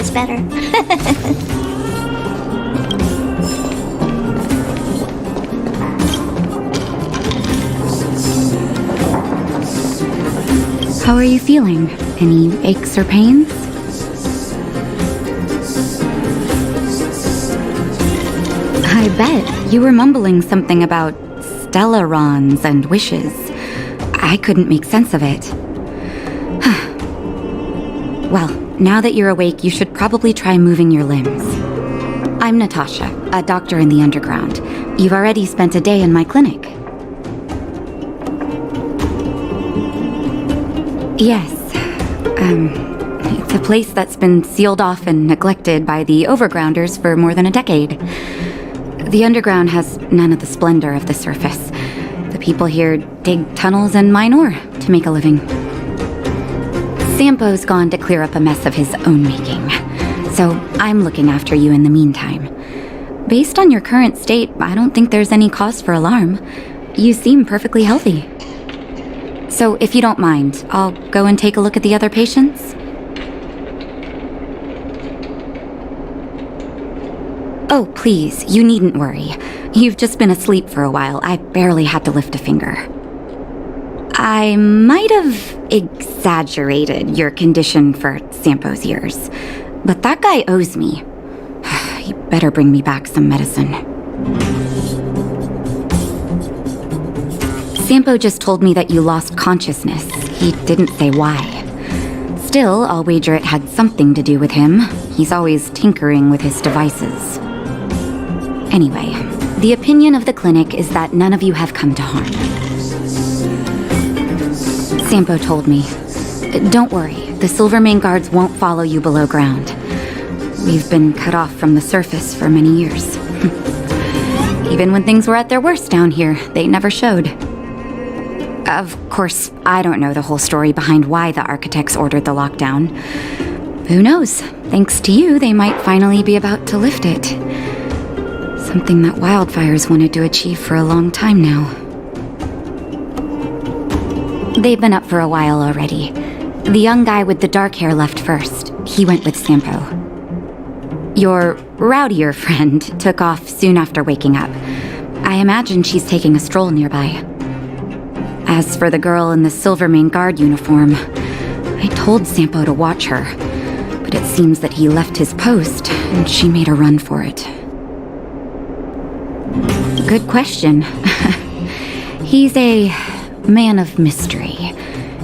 is better. How are you feeling? Any aches or pains? I bet you were mumbling something about stellarons and wishes. I couldn't make sense of it. Well, now that you're awake, you should probably try moving your limbs. I'm Natasha, a doctor in the underground. You've already spent a day in my clinic. Yes. It's a place that's been sealed off and neglected by the overgrounders for more than a decade. The underground has none of the splendor of the surface. The people here dig tunnels and mine ore to make a living. Sampo's gone to clear up a mess of his own making, so I'm looking after you in the meantime. Based on your current state, I don't think there's any cause for alarm. You seem perfectly healthy. So if you don't mind, I'll go and take a look at the other patients. Oh, please, you needn't worry. You've just been asleep for a while. I barely had to lift a finger. I might have exaggerated your condition for Sampo's years, but that guy owes me. He better bring me back some medicine. Sampo just told me that you lost consciousness. He didn't say why. Still, I'll wager it had something to do with him. He's always tinkering with his devices. Anyway, the opinion of the clinic is that none of you have come to harm. Sampo told me. Don't worry, the Silvermane guards won't follow you below ground. We've been cut off from the surface for many years. Even when things were at their worst down here, they never showed. Of course, I don't know the whole story behind why the architects ordered the lockdown. Who knows? Thanks to you, they might finally be about to lift it. Something that Wildfire's wanted to achieve for a long time now. They've been up for a while already. The young guy with the dark hair left first. He went with Sampo. Your rowdier friend took off soon after waking up. I imagine she's taking a stroll nearby. As for the girl in the Silvermane guard uniform, I told Sampo to watch her, but it seems that he left his post and she made a run for it. Good question. He's a man of mystery.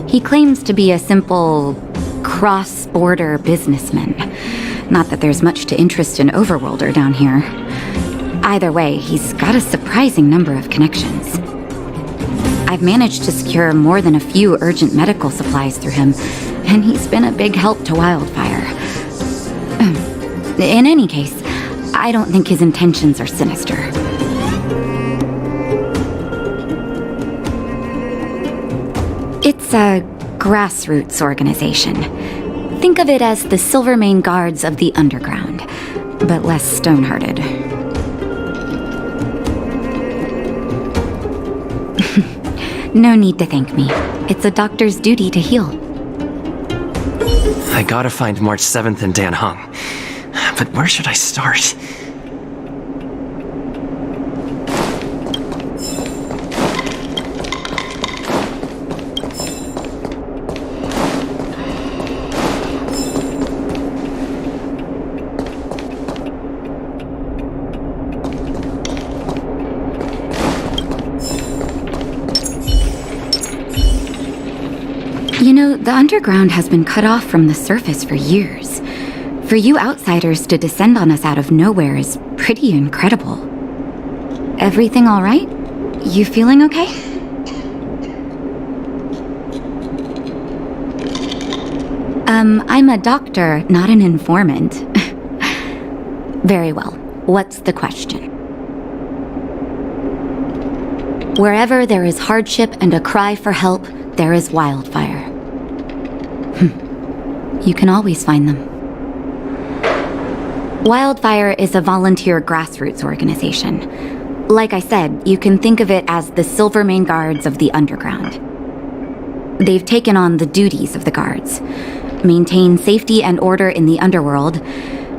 He claims to be a simple cross-border businessman. Not that there's much to interest an overworlder down here. Either way, he's got a surprising number of connections. I've managed to secure more than a few urgent medical supplies through him, and he's been a big help to Wildfire. In any case, I don't think his intentions are sinister. It's a grassroots organization. Think of it as the Silvermane Guards of the Underground, but less stone-hearted. No need to thank me. It's a doctor's duty to heal. I gotta find March 7th in Dan Hung. But where should I start? You know, the underground has been cut off from the surface for years. For you outsiders to descend on us out of nowhere is pretty incredible. Everything all right? You feeling okay? I'm a doctor, not an informant. Very well. What's the question? Wherever there is hardship and a cry for help, there is Wildfire. You can always find them. Wildfire is a volunteer grassroots organization. Like I said, you can think of it as the Silvermane Guards of the Underground. They've taken on the duties of the guards. maintain safety and order in the underworld,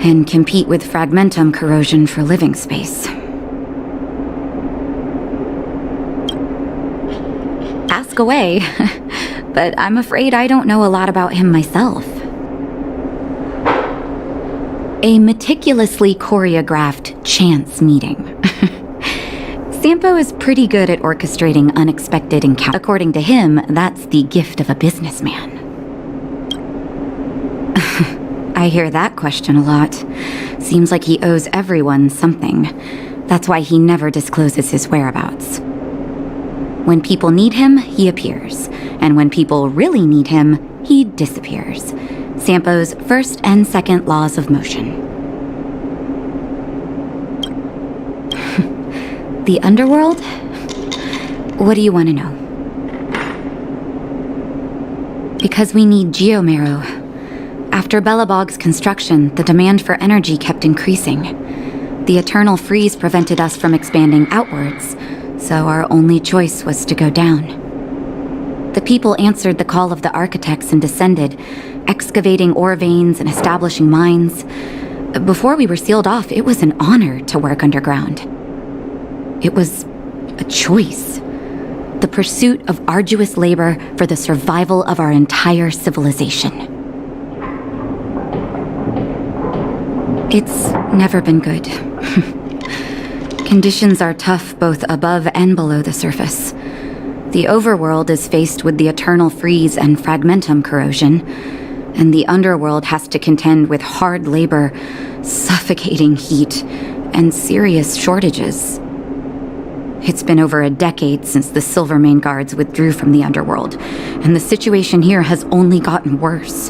and compete with fragmentum corrosion for living space. Ask away, but I'm afraid I don't know a lot about him myself. A meticulously choreographed chance meeting. Sampo is pretty good at orchestrating unexpected encounters. According to him, that's the gift of a businessman. I hear that question a lot. Seems like he owes everyone something. That's why he never discloses his whereabouts. When people need him, he appears. And when people really need him, he disappears. Sampo's first and second laws of motion. The underworld? What do you want to know? Because we need geomarrow. After Belobog's construction, the demand for energy kept increasing. The eternal freeze prevented us from expanding outwards, so our only choice was to go down. The people answered the call of the architects and descended, excavating ore veins and establishing mines. Before we were sealed off, it was an honor to work underground. It was a choice. The pursuit of arduous labor for the survival of our entire civilization. It's never been good. Conditions are tough both above and below the surface. The overworld is faced with the eternal freeze and fragmentum corrosion, and the underworld has to contend with hard labor, suffocating heat, and serious shortages. It's been over a decade since the Silvermane Guards withdrew from the underworld, and the situation here has only gotten worse.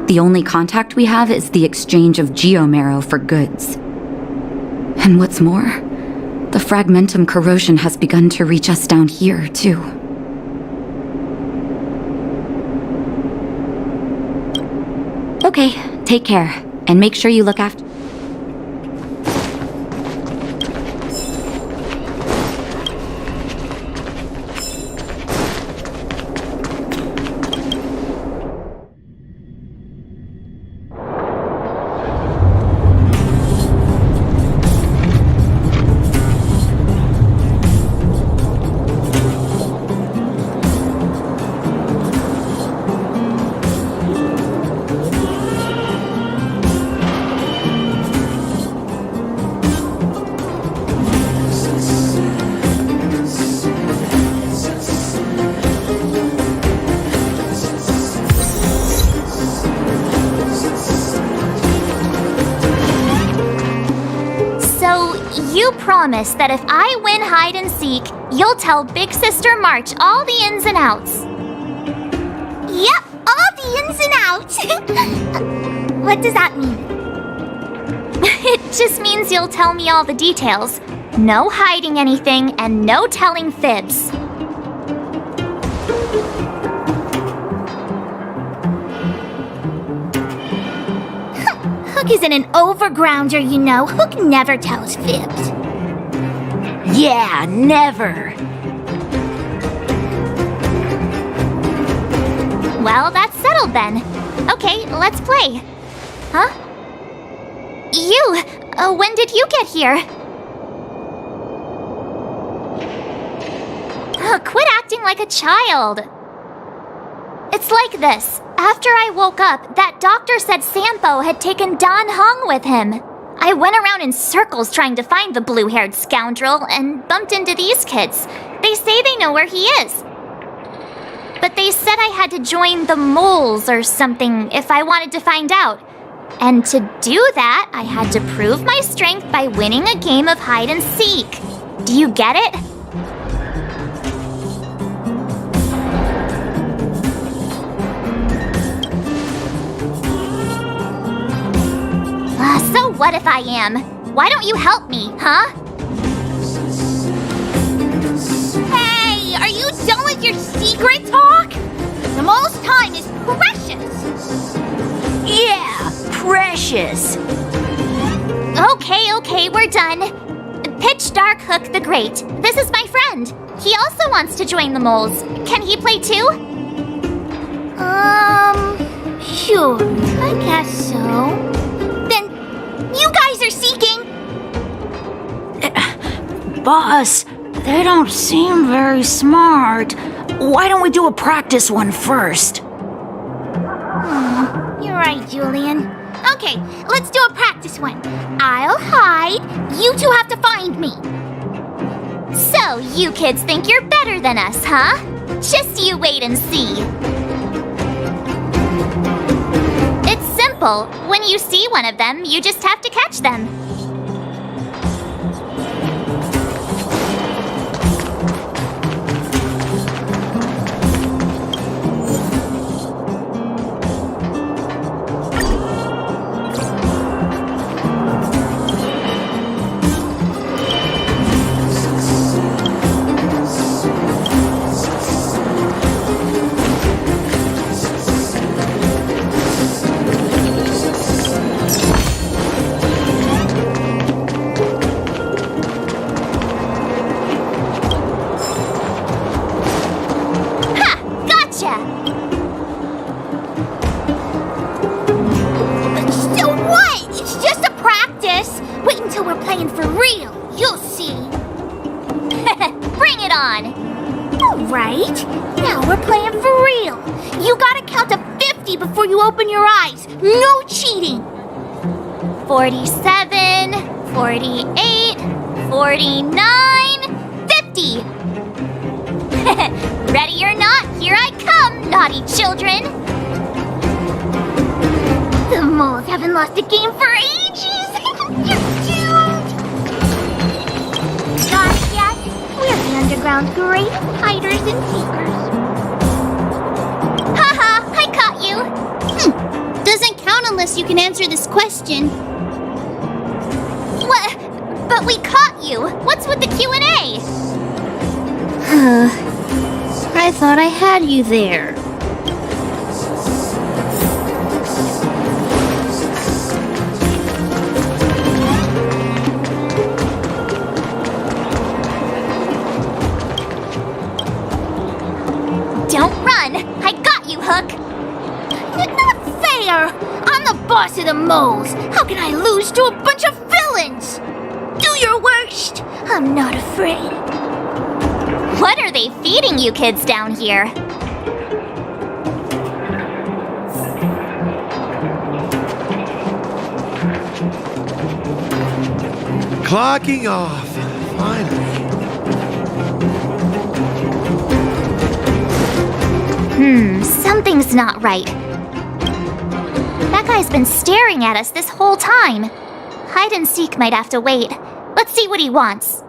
The only contact we have is the exchange of geomarrow for goods. And what's more, the fragmentum corrosion has begun to reach us down here, too. Okay, take care, and make sure you look after... You promise that if I win hide and seek, you'll tell Big Sister March all the ins and outs. Yep, all the ins and outs. What does that mean? It just means you'll tell me all the details. No hiding anything and no telling fibs. Hook isn't an overgrounder, you know. Hook never tells fibs. Yeah, never. Well, that's settled then. Okay, let's play. Huh? You! When did you get here? Quit acting like a child. It's like this. After I woke up, that doctor said Sampo had taken Dan Heng with him. I went around in circles trying to find the blue-haired scoundrel and bumped into these kids. They say they know where he is. But they said I had to join the moles or something if I wanted to find out. And to do that, I had to prove my strength by winning a game of hide and seek. Do you get it? So what if I am? Why don't you help me, huh? Hey, are you done with your secret talk? The most time is precious. Yeah, precious. Okay, we're done. Pitch Dark Hook the Great. This is my friend. He also wants to join the moles. Can he play too? Sure, I guess so. Then, you guys are seeking. Boss, they don't seem very smart. Why don't we do a practice one first? You're right, Julian. Okay, let's do a practice one. I'll hide. You two have to find me. So, you kids think you're better than us, huh? Just you wait and see. It's simple. When you see one of them, you just have to catch them. So what? It's just a practice. Wait until we're playing for real. You'll see. Bring it on! Alright, now we're playing for real. You gotta count to 50 before you open your eyes. No cheating. 47, 48, 49, 50! Ready or not, here I come, naughty children! The moles haven't lost a game for ages. You're doomed. Got it yet? We're the underground great hiders and seekers. Haha, I caught you! Doesn't count unless you can answer this question. What? But we caught you! What's with the Q&A? I thought I had you there. Don't run! I got you, Hook! Not fair! I'm the boss of the moles. How can I lose to a bunch of villains? Do your worst. I'm not afraid. What are they feeding you kids down here? Clocking off. Finally. Something's not right. That guy's been staring at us this whole time. Hide and seek might have to wait. Let's see what he wants.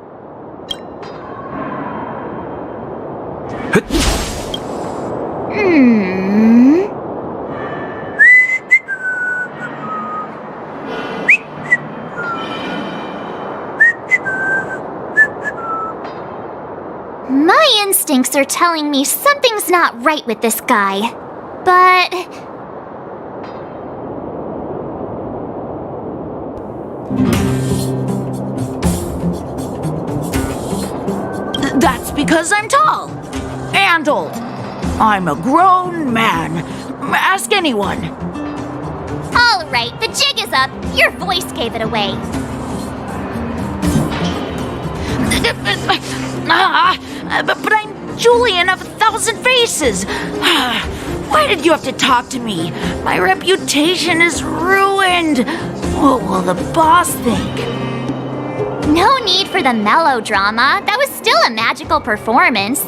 My instincts are telling me something's not right with this guy. But... That's because I'm tall and old. I'm a grown man. Ask anyone. all right, the jig is up. Your voice gave it away. But I'm Julian of 1,000 Faces. Why did you have to talk to me? My reputation is ruined. What will the boss think? No need for the melodrama. That was still a magical performance.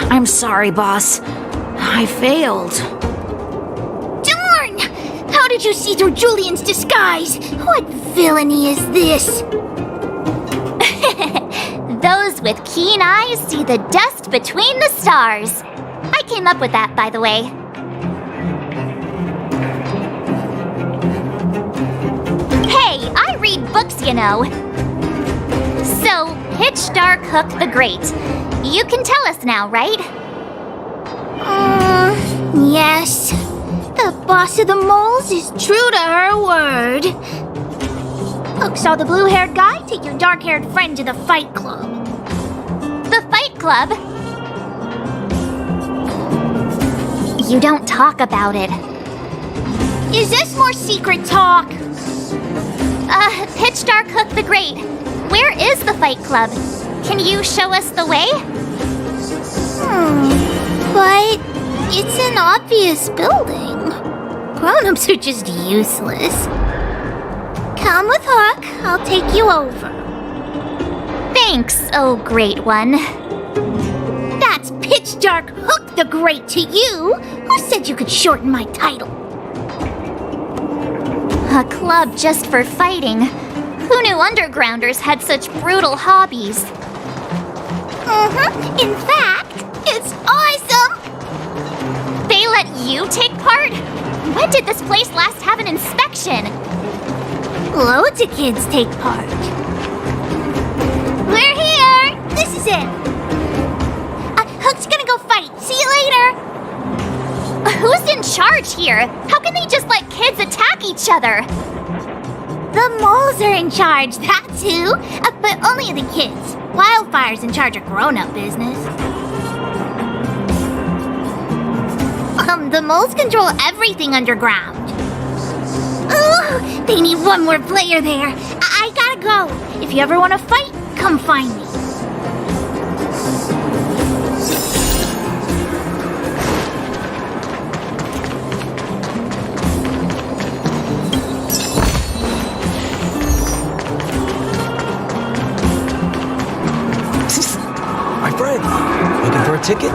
I'm sorry, boss. I failed. Darn! How did you see through Julian's disguise? What villainy is this? Those with keen eyes see the dust between the stars. I came up with that, by the way. Hey, I read books, you know. So, Pitch Dark Hook the Great. You can tell us now, right? Yes. The boss of the moles is true to her word. Hook saw the blue-haired guy take your dark-haired friend to the fight club. Club. You don't talk about it. Is this more secret talk? Pitch Dark Hook the Great. Where is the Fight Club? Can you show us the way? But it's an obvious building. Grown-ups are just useless. Come with Hook, I'll take you over. Thanks, oh great one. That's Pitch Dark Hook the Great to you. Who said you could shorten my title? A club just for fighting. Who knew undergrounders had such brutal hobbies? In fact, it's awesome! They let you take part? When did this place last have an inspection? Loads of kids take part. We're here! This is it! Hook's gonna go fight. See you later! Who's in charge here? How can they just let kids attack each other? The moles are in charge, that's who! But only the kids. Wildfire's in charge of grown-up business. The moles control everything underground. Oh, they need one more player there. I gotta go. If you ever want to fight, come find me. My friend, looking for a ticket?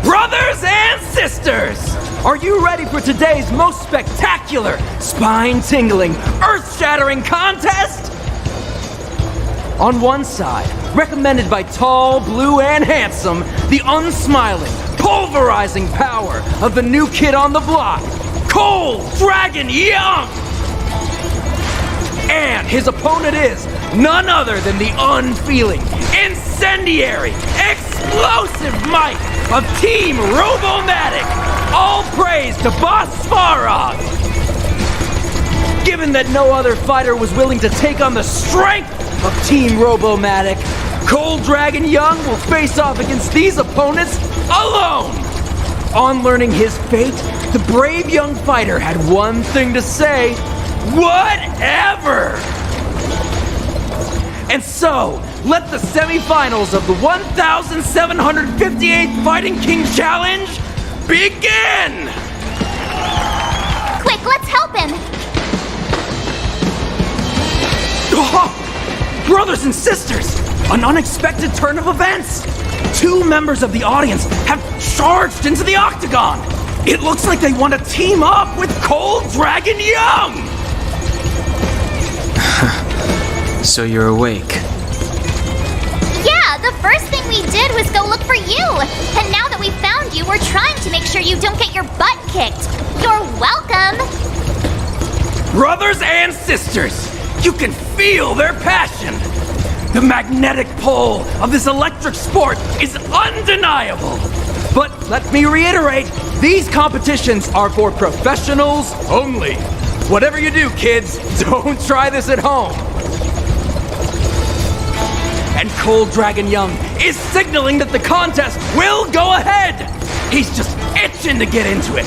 Brothers and sisters, are you ready for today's most spectacular, spine-tingling, earth-shattering contest? On one side, recommended by tall, blue, and handsome, the unsmiling, pulverizing power of the new kid on the block, Cold Dragon Young! And his opponent is none other than the unfeeling, incendiary, explosive might of Team Robomatic! All praise to Boss Svarog! Given that no other fighter was willing to take on the strength of Team Robomatic, Cold Dragon Young will face off against these opponents alone! On learning his fate, the brave young fighter had one thing to say: whatever! And so, let the semifinals of the 1758th Fighting King Challenge begin! Quick, let's help him! Oh, brothers and sisters, an unexpected turn of events! Two members of the audience have charged into the octagon! It looks like they want to team up with Cold Dragon Young! So you're awake. Yeah, the first thing we did was go look for you! And now that we found you, we're trying to make sure you don't get your butt kicked. You're welcome! Brothers and sisters, you can feel their passion! The magnetic pull of this electric sport is undeniable! But let me reiterate, these competitions are for professionals only. Whatever you do, kids, don't try this at home. And Cold Dragon Young is signaling that the contest will go ahead! He's just itching to get into it.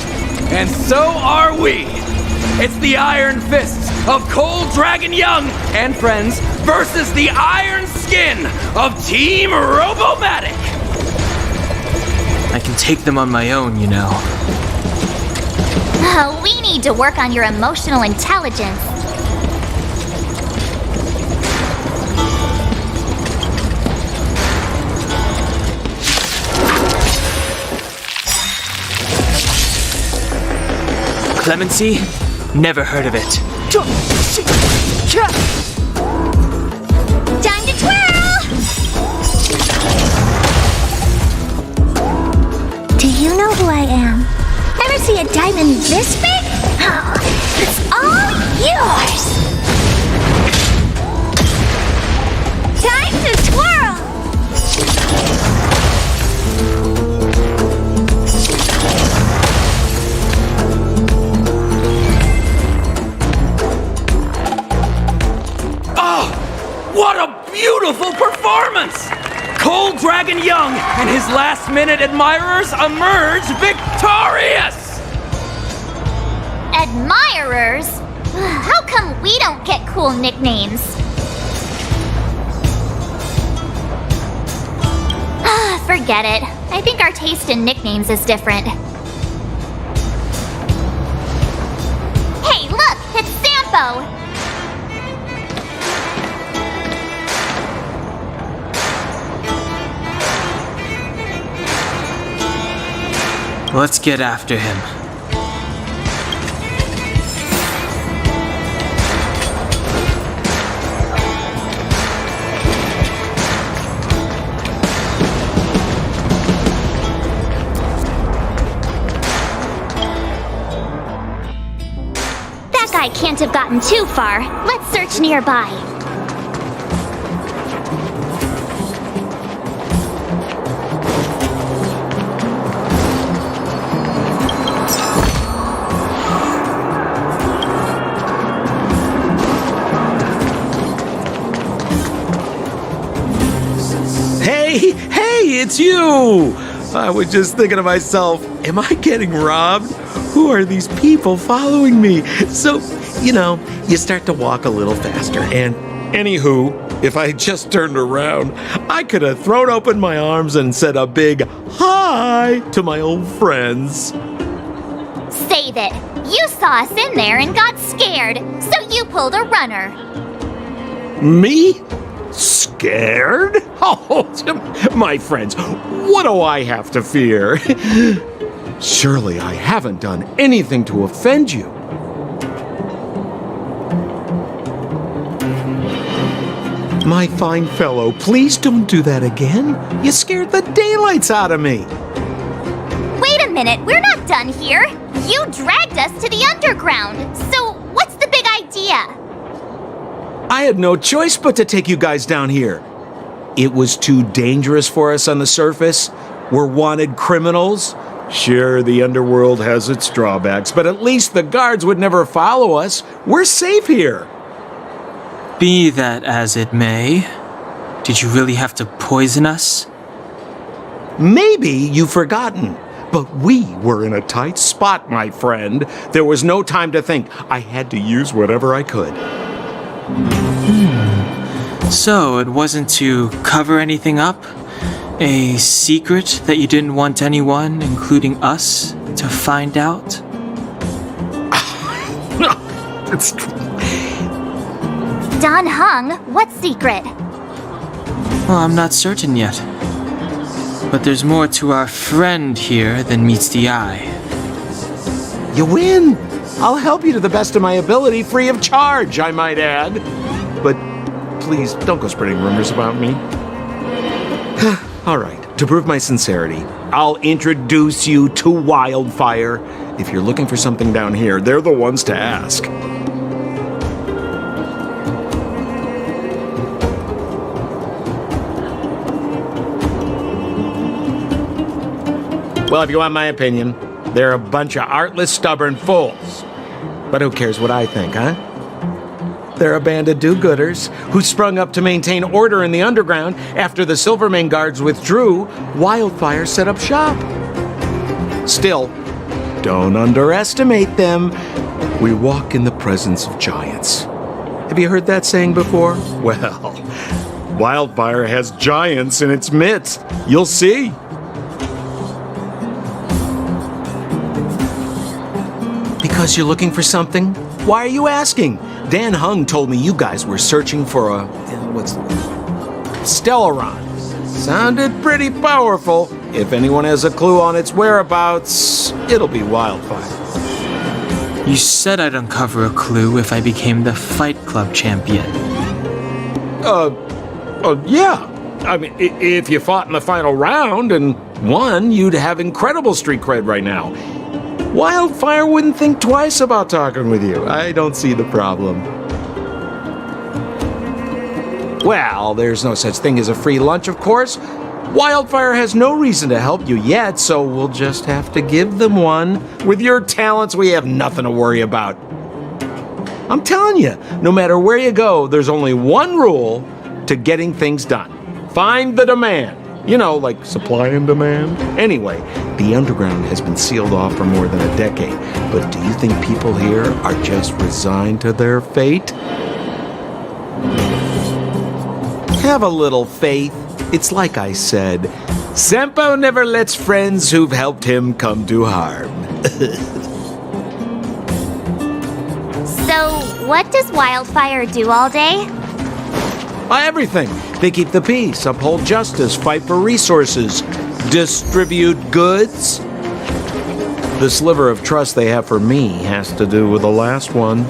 And so are we! It's the Iron Fists of Cold Dragon Young and friends versus the Iron Skin of Team Robomatic! I can take them on my own, you know. We need to work on your emotional intelligence. Clemency? Never heard of it. Time to twirl! Do you know who I am? Ever see a diamond this big? Oh, it's all yours! Time to twirl! Dragon Young and his last-minute admirers emerge victorious! Admirers? How come we don't get cool nicknames? Forget it. I think our taste in nicknames is different. Hey, look! It's Sampo! Let's get after him. That guy can't have gotten too far. Let's search nearby. Hey, it's you! I was just thinking to myself, am I getting robbed? Who are these people following me? So, you start to walk a little faster. And anywho, if I just turned around, I could have thrown open my arms and said a big hi to my old friends. Save it. You saw us in there and got scared, so you pulled a runner. Me? Scared? Oh, my friends, what do I have to fear? Surely I haven't done anything to offend you. My fine fellow, please don't do that again. You scared the daylights out of me. Wait a minute, we're not done here. You dragged us to the underground. So what's the big idea? I had no choice but to take you guys down here. It was too dangerous for us on the surface. We're wanted criminals. Sure, the underworld has its drawbacks, but at least the guards would never follow us. We're safe here. Be that as it may, did you really have to poison us? Maybe you've forgotten, but we were in a tight spot, my friend. There was no time to think. I had to use whatever I could. So it wasn't to cover anything up? A secret that you didn't want anyone, including us, to find out? It's... Don Hung, what secret? Well, I'm not certain yet. But there's more to our friend here than meets the eye. You win! I'll help you to the best of my ability, free of charge, I might add. But please, don't go spreading rumors about me. All right, to prove my sincerity, I'll introduce you to Wildfire. If you're looking for something down here, they're the ones to ask. Well, if you want my opinion, they're a bunch of artless, stubborn fools. But who cares what I think, huh? They're a band of do-gooders who sprung up to maintain order in the underground after the Silvermane guards withdrew. Wildfire set up shop. Still, don't underestimate them. We walk in the presence of giants. Have you heard that saying before? Well, Wildfire has giants in its midst. You'll see. Because you're looking for something? Why are you asking? Dan Hung told me you guys were searching for a... what's the word? Stellaron. Sounded pretty powerful. If anyone has a clue on its whereabouts, it'll be Wildfire. You said I'd uncover a clue if I became the Fight Club champion. Yeah. I mean, if you fought in the final round and won, you'd have incredible street cred right now. Wildfire wouldn't think twice about talking with you. I don't see the problem. Well, there's no such thing as a free lunch, of course. Wildfire has no reason to help you yet, so we'll just have to give them one. With your talents, we have nothing to worry about. I'm telling you, no matter where you go, there's only one rule to getting things done. Find the demand. You know, like supply and demand. Anyway, the underground has been sealed off for more than a decade. But do you think people here are just resigned to their fate? Have a little faith. It's like I said, Senpo never lets friends who've helped him come to harm. So, what does Wildfire do all day? Everything. They keep the peace, uphold justice, fight for resources, distribute goods. The sliver of trust they have for me has to do with the last one.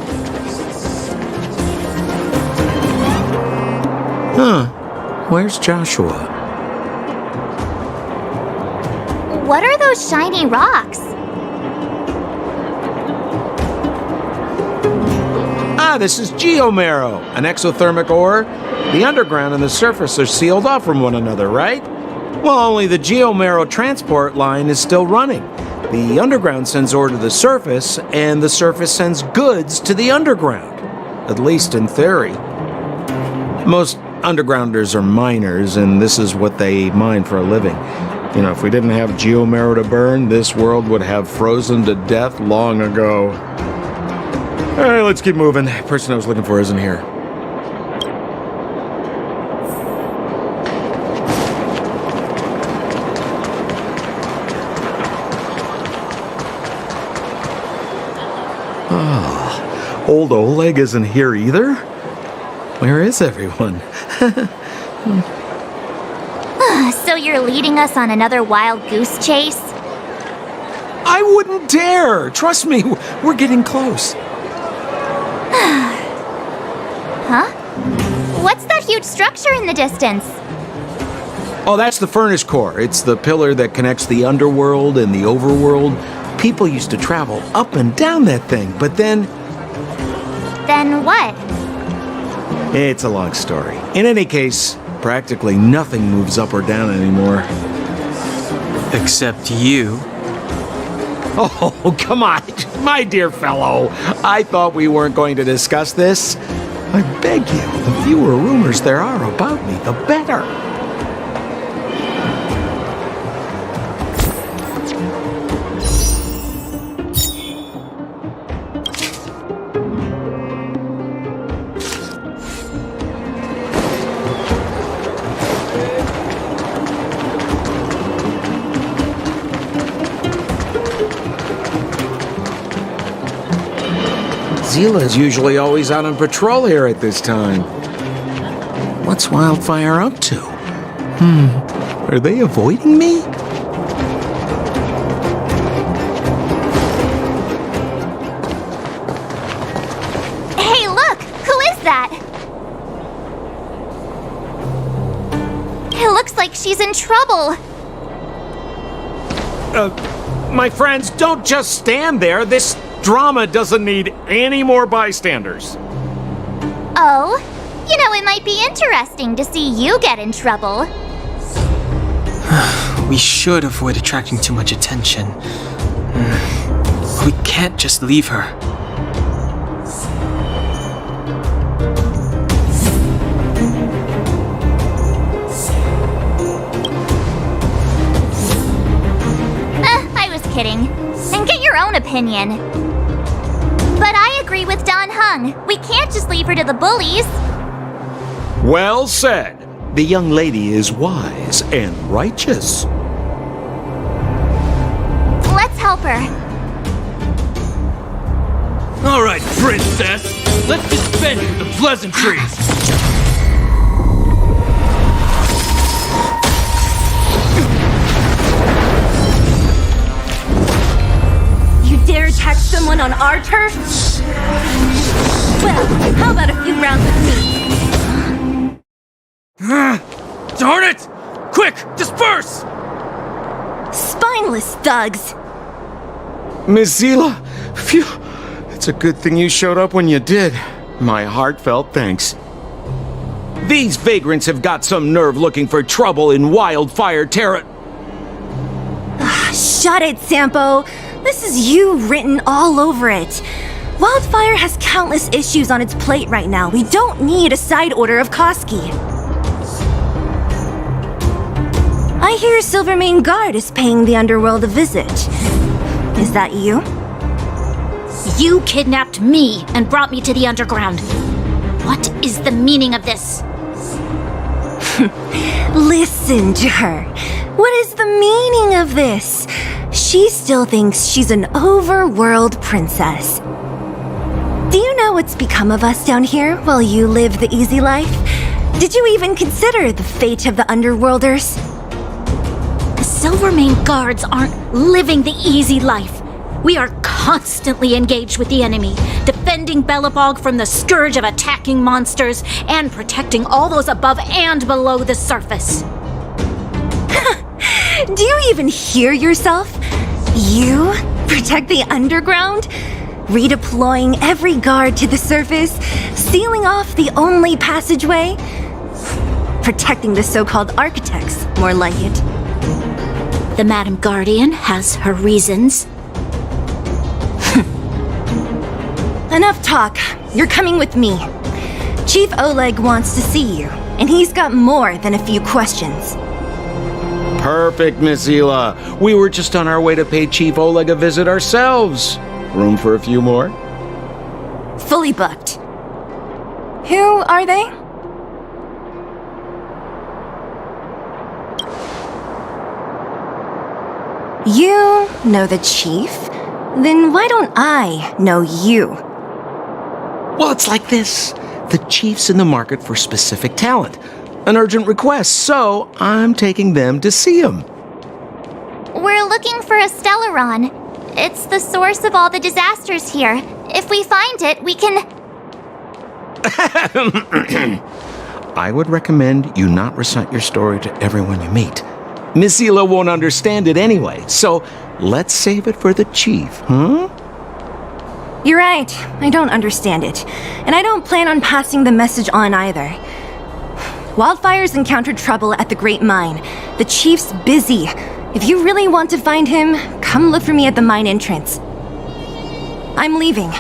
Huh. Where's Joshua? What are those shiny rocks? This is geomarrow, an exothermic ore. The underground and the surface are sealed off from one another, right? Well, only the geomarrow transport line is still running. The underground sends ore to the surface, and the surface sends goods to the underground. At least in theory. Most undergrounders are miners, and this is what they mine for a living. You know, if we didn't have geomarrow to burn, this world would have frozen to death long ago. All right, let's keep moving. The person I was looking for isn't here. Oh, old Oleg isn't here either? Where is everyone? So you're leading us on another wild goose chase? I wouldn't dare! Trust me, we're getting close. Huh? What's that huge structure in the distance? Oh, that's the furnace core. It's the pillar that connects the underworld and the overworld. People used to travel up and down that thing, but then... Then what? It's a long story. In any case, practically nothing moves up or down anymore. Except you. Oh, come on, my dear fellow. I thought we weren't going to discuss this. I beg you, the fewer rumors there are about me, the better. Zila's usually always out on patrol here at this time. What's Wildfire up to? Are they avoiding me? Hey, look! Who is that? It looks like she's in trouble. My friends, don't just stand there. This drama doesn't need any more bystanders. Oh? You know, it might be interesting to see you get in trouble. We should avoid attracting too much attention. We can't just leave her. I was kidding. And get your own opinion. But I agree with Don Hung. We can't just leave her to the bullies. Well said. The young lady is wise and righteous. Let's help her. All right, princess. Let's dispense with the pleasantries. You dare attack someone on our turf? Well, how about a few rounds with me? Darn it! Quick, disperse! Spineless thugs! Miss Zila, phew. It's a good thing you showed up when you did. My heartfelt thanks. These vagrants have got some nerve looking for trouble in Wildfire Terra. Shut it, Sampo. This is you written all over it. Wildfire has countless issues on its plate right now. We don't need a side order of Koski. I hear Silvermane Guard is paying the underworld a visit. Is that you? You kidnapped me and brought me to the underground. What is the meaning of this? Listen to her. What is the meaning of this? She still thinks she's an overworld princess. Do you know what's become of us down here while you live the easy life? Did you even consider the fate of the underworlders? The Silvermane Guards aren't living the easy life. We are constantly engaged with the enemy, defending Belobog from the scourge of attacking monsters and protecting all those above and below the surface. Do you even hear yourself? You protect the underground? Redeploying every guard to the surface, sealing off the only passageway? Protecting the so-called architects, more like it. The Madam Guardian has her reasons. Enough talk. You're coming with me. Chief Oleg wants to see you, and he's got more than a few questions. Perfect, Miss Hila. We were just on our way to pay Chief Oleg a visit ourselves. Room for a few more? Fully booked. Who are they? You know the chief? Then why don't I know you? Well, it's like this. The chief's in the market for specific talent. An urgent request, so I'm taking them to see him. We're looking for a Stellaron. It's the source of all the disasters here. If we find it, we can... I would recommend you not recite your story to everyone you meet. Miss Hila won't understand it anyway, so let's save it for the chief, huh? You're right. I don't understand it. And I don't plan on passing the message on either. Wildfire's encountered trouble at the Great Mine. The chief's busy. If you really want to find him, come look for me at the mine entrance. I'm leaving.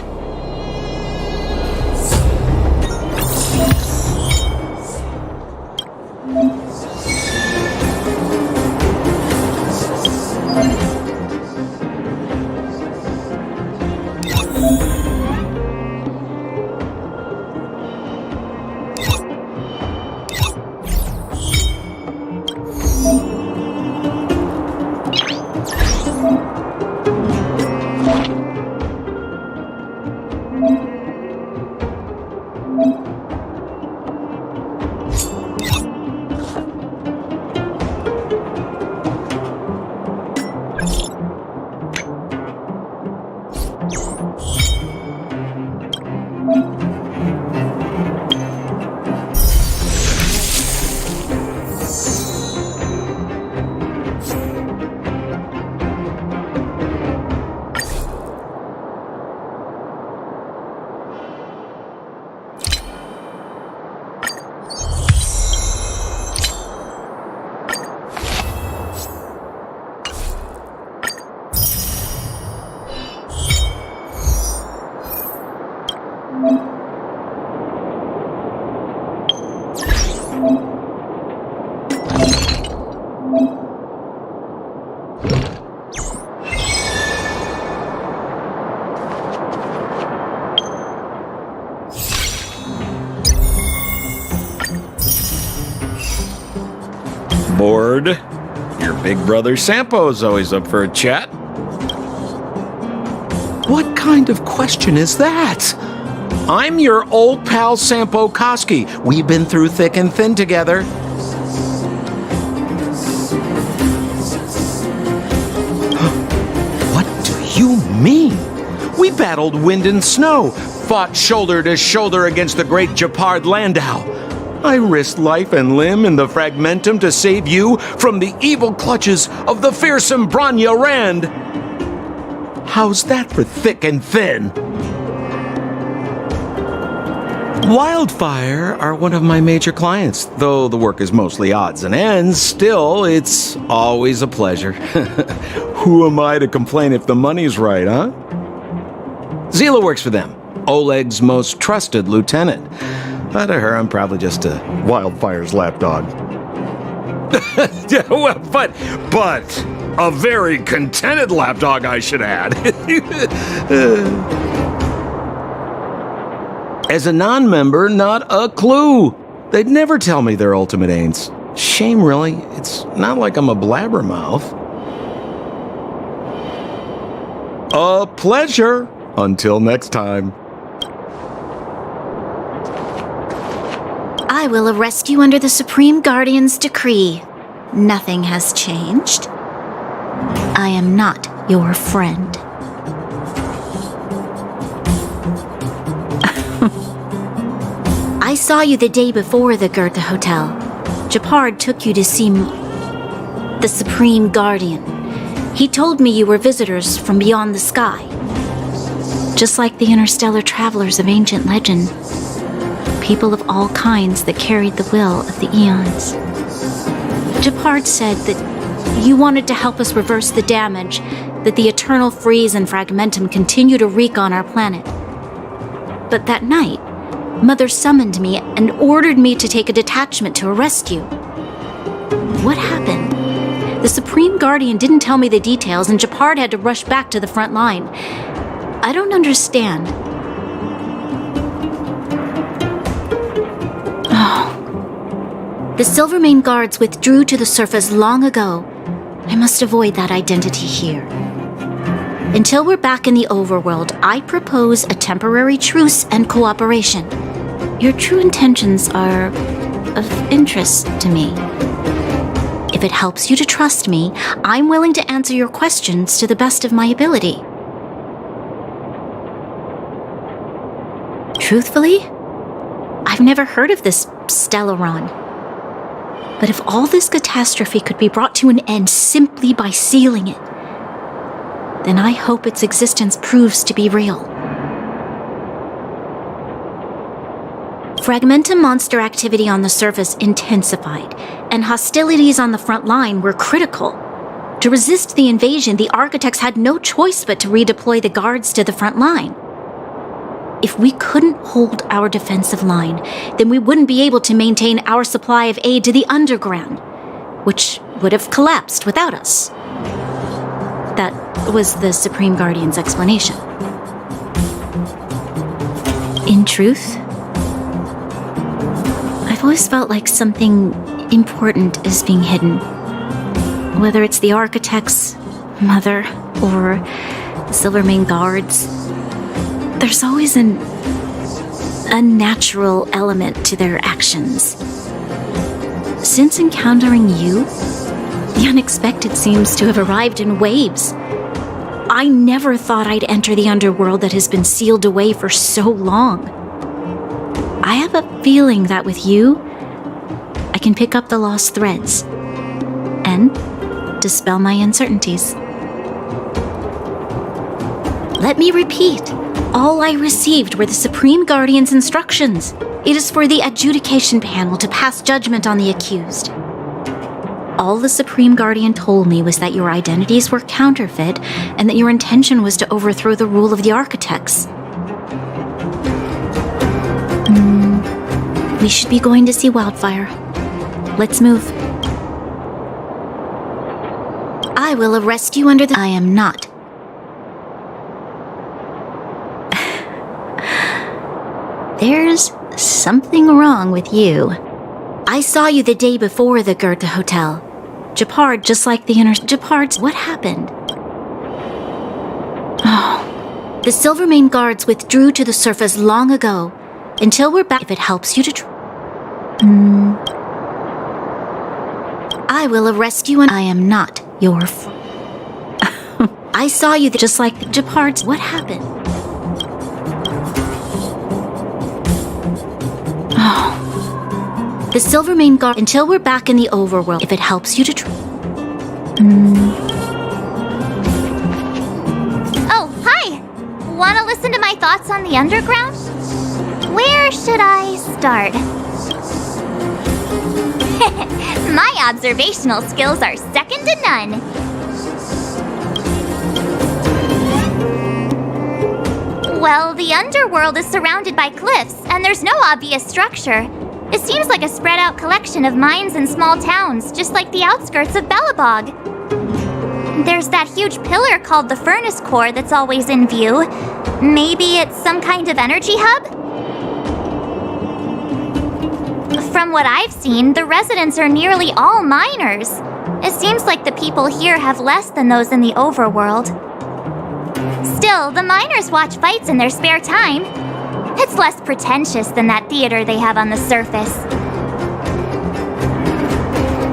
Bored? Your big brother Sampo's always up for a chat. What kind of question is that? I'm your old pal Sampo Koski. We've been through thick and thin together. What do you mean? We battled wind and snow, fought shoulder to shoulder against the great Japard Landau. I risked life and limb in the Fragmentum to save you from the evil clutches of the fearsome Branya Rand. How's that for thick and thin? Wildfire are one of my major clients. Though the work is mostly odds and ends, still, it's always a pleasure. Who am I to complain if the money's right, huh? Zila works for them, Oleg's most trusted lieutenant. To her, I'm probably just a Wildfire's lapdog. Well, but a very contented lapdog, I should add. As a non-member, not a clue. They'd never tell me their ultimate aims. Shame, really. It's not like I'm a blabbermouth. A pleasure. Until next time. I will arrest you under the Supreme Guardian's decree. Nothing has changed. I am not your friend. I saw you the day before the Goethe Hotel. Japard took you to see the Supreme Guardian. He told me you were visitors from beyond the sky. Just like the interstellar travelers of ancient legend. People of all kinds that carried the will of the eons. Japard said that you wanted to help us reverse the damage that the eternal freeze and fragmentum continue to wreak on our planet. But that night, Mother summoned me and ordered me to take a detachment to arrest you. What happened? The Supreme Guardian didn't tell me the details, and Japard had to rush back to the front line. I don't understand. Oh. The Silvermane guards withdrew to the surface long ago. I must avoid that identity here. Until we're back in the overworld, I propose a temporary truce and cooperation. Your true intentions are of interest to me. If it helps you to trust me, I'm willing to answer your questions to the best of my ability. Truthfully, I've never heard of this Stellaron. But if all this catastrophe could be brought to an end simply by sealing it, then I hope its existence proves to be real. Fragmentum monster activity on the surface intensified, and hostilities on the front line were critical. To resist the invasion, the architects had no choice but to redeploy the guards to the front line. If we couldn't hold our defensive line, then we wouldn't be able to maintain our supply of aid to the underground, which would have collapsed without us. That was the Supreme Guardian's explanation. In truth, I've always felt like something important is being hidden. Whether it's the architects, Mother, or the Silvermane guards, there's always an unnatural element to their actions. Since encountering you, the unexpected seems to have arrived in waves. I never thought I'd enter the underworld that has been sealed away for so long. I have a feeling that with you, I can pick up the lost threads and dispel my uncertainties. Let me repeat, all I received were the Supreme Guardian's instructions. It is for the adjudication panel to pass judgment on the accused. All the Supreme Guardian told me was that your identities were counterfeit and that your intention was to overthrow the rule of the architects. We should be going to see Wildfire. Let's move. I will arrest you under the... I am not. There's something wrong with you. I saw you the day before the Goethe Hotel. Japard, just like the Japard's... What happened? Oh. The Silvermane guards withdrew to the surface long ago. Until we're back, if it helps you to I will arrest you and I am not your I saw you just like Japard's. What happened? Oh. The Silvermane guard until we're back in the overworld, if it helps you to Oh, hi! Wanna listen to my thoughts on the underground? Where should I start? My observational skills are second to none. Well, the underworld is surrounded by cliffs, and there's no obvious structure. It seems like a spread out collection of mines and small towns, just like the outskirts of Belobog. There's that huge pillar called the furnace core that's always in view. Maybe it's some kind of energy hub? From what I've seen, the residents are nearly all miners. It seems like the people here have less than those in the overworld. Still, the miners watch fights in their spare time. It's less pretentious than that theater they have on the surface.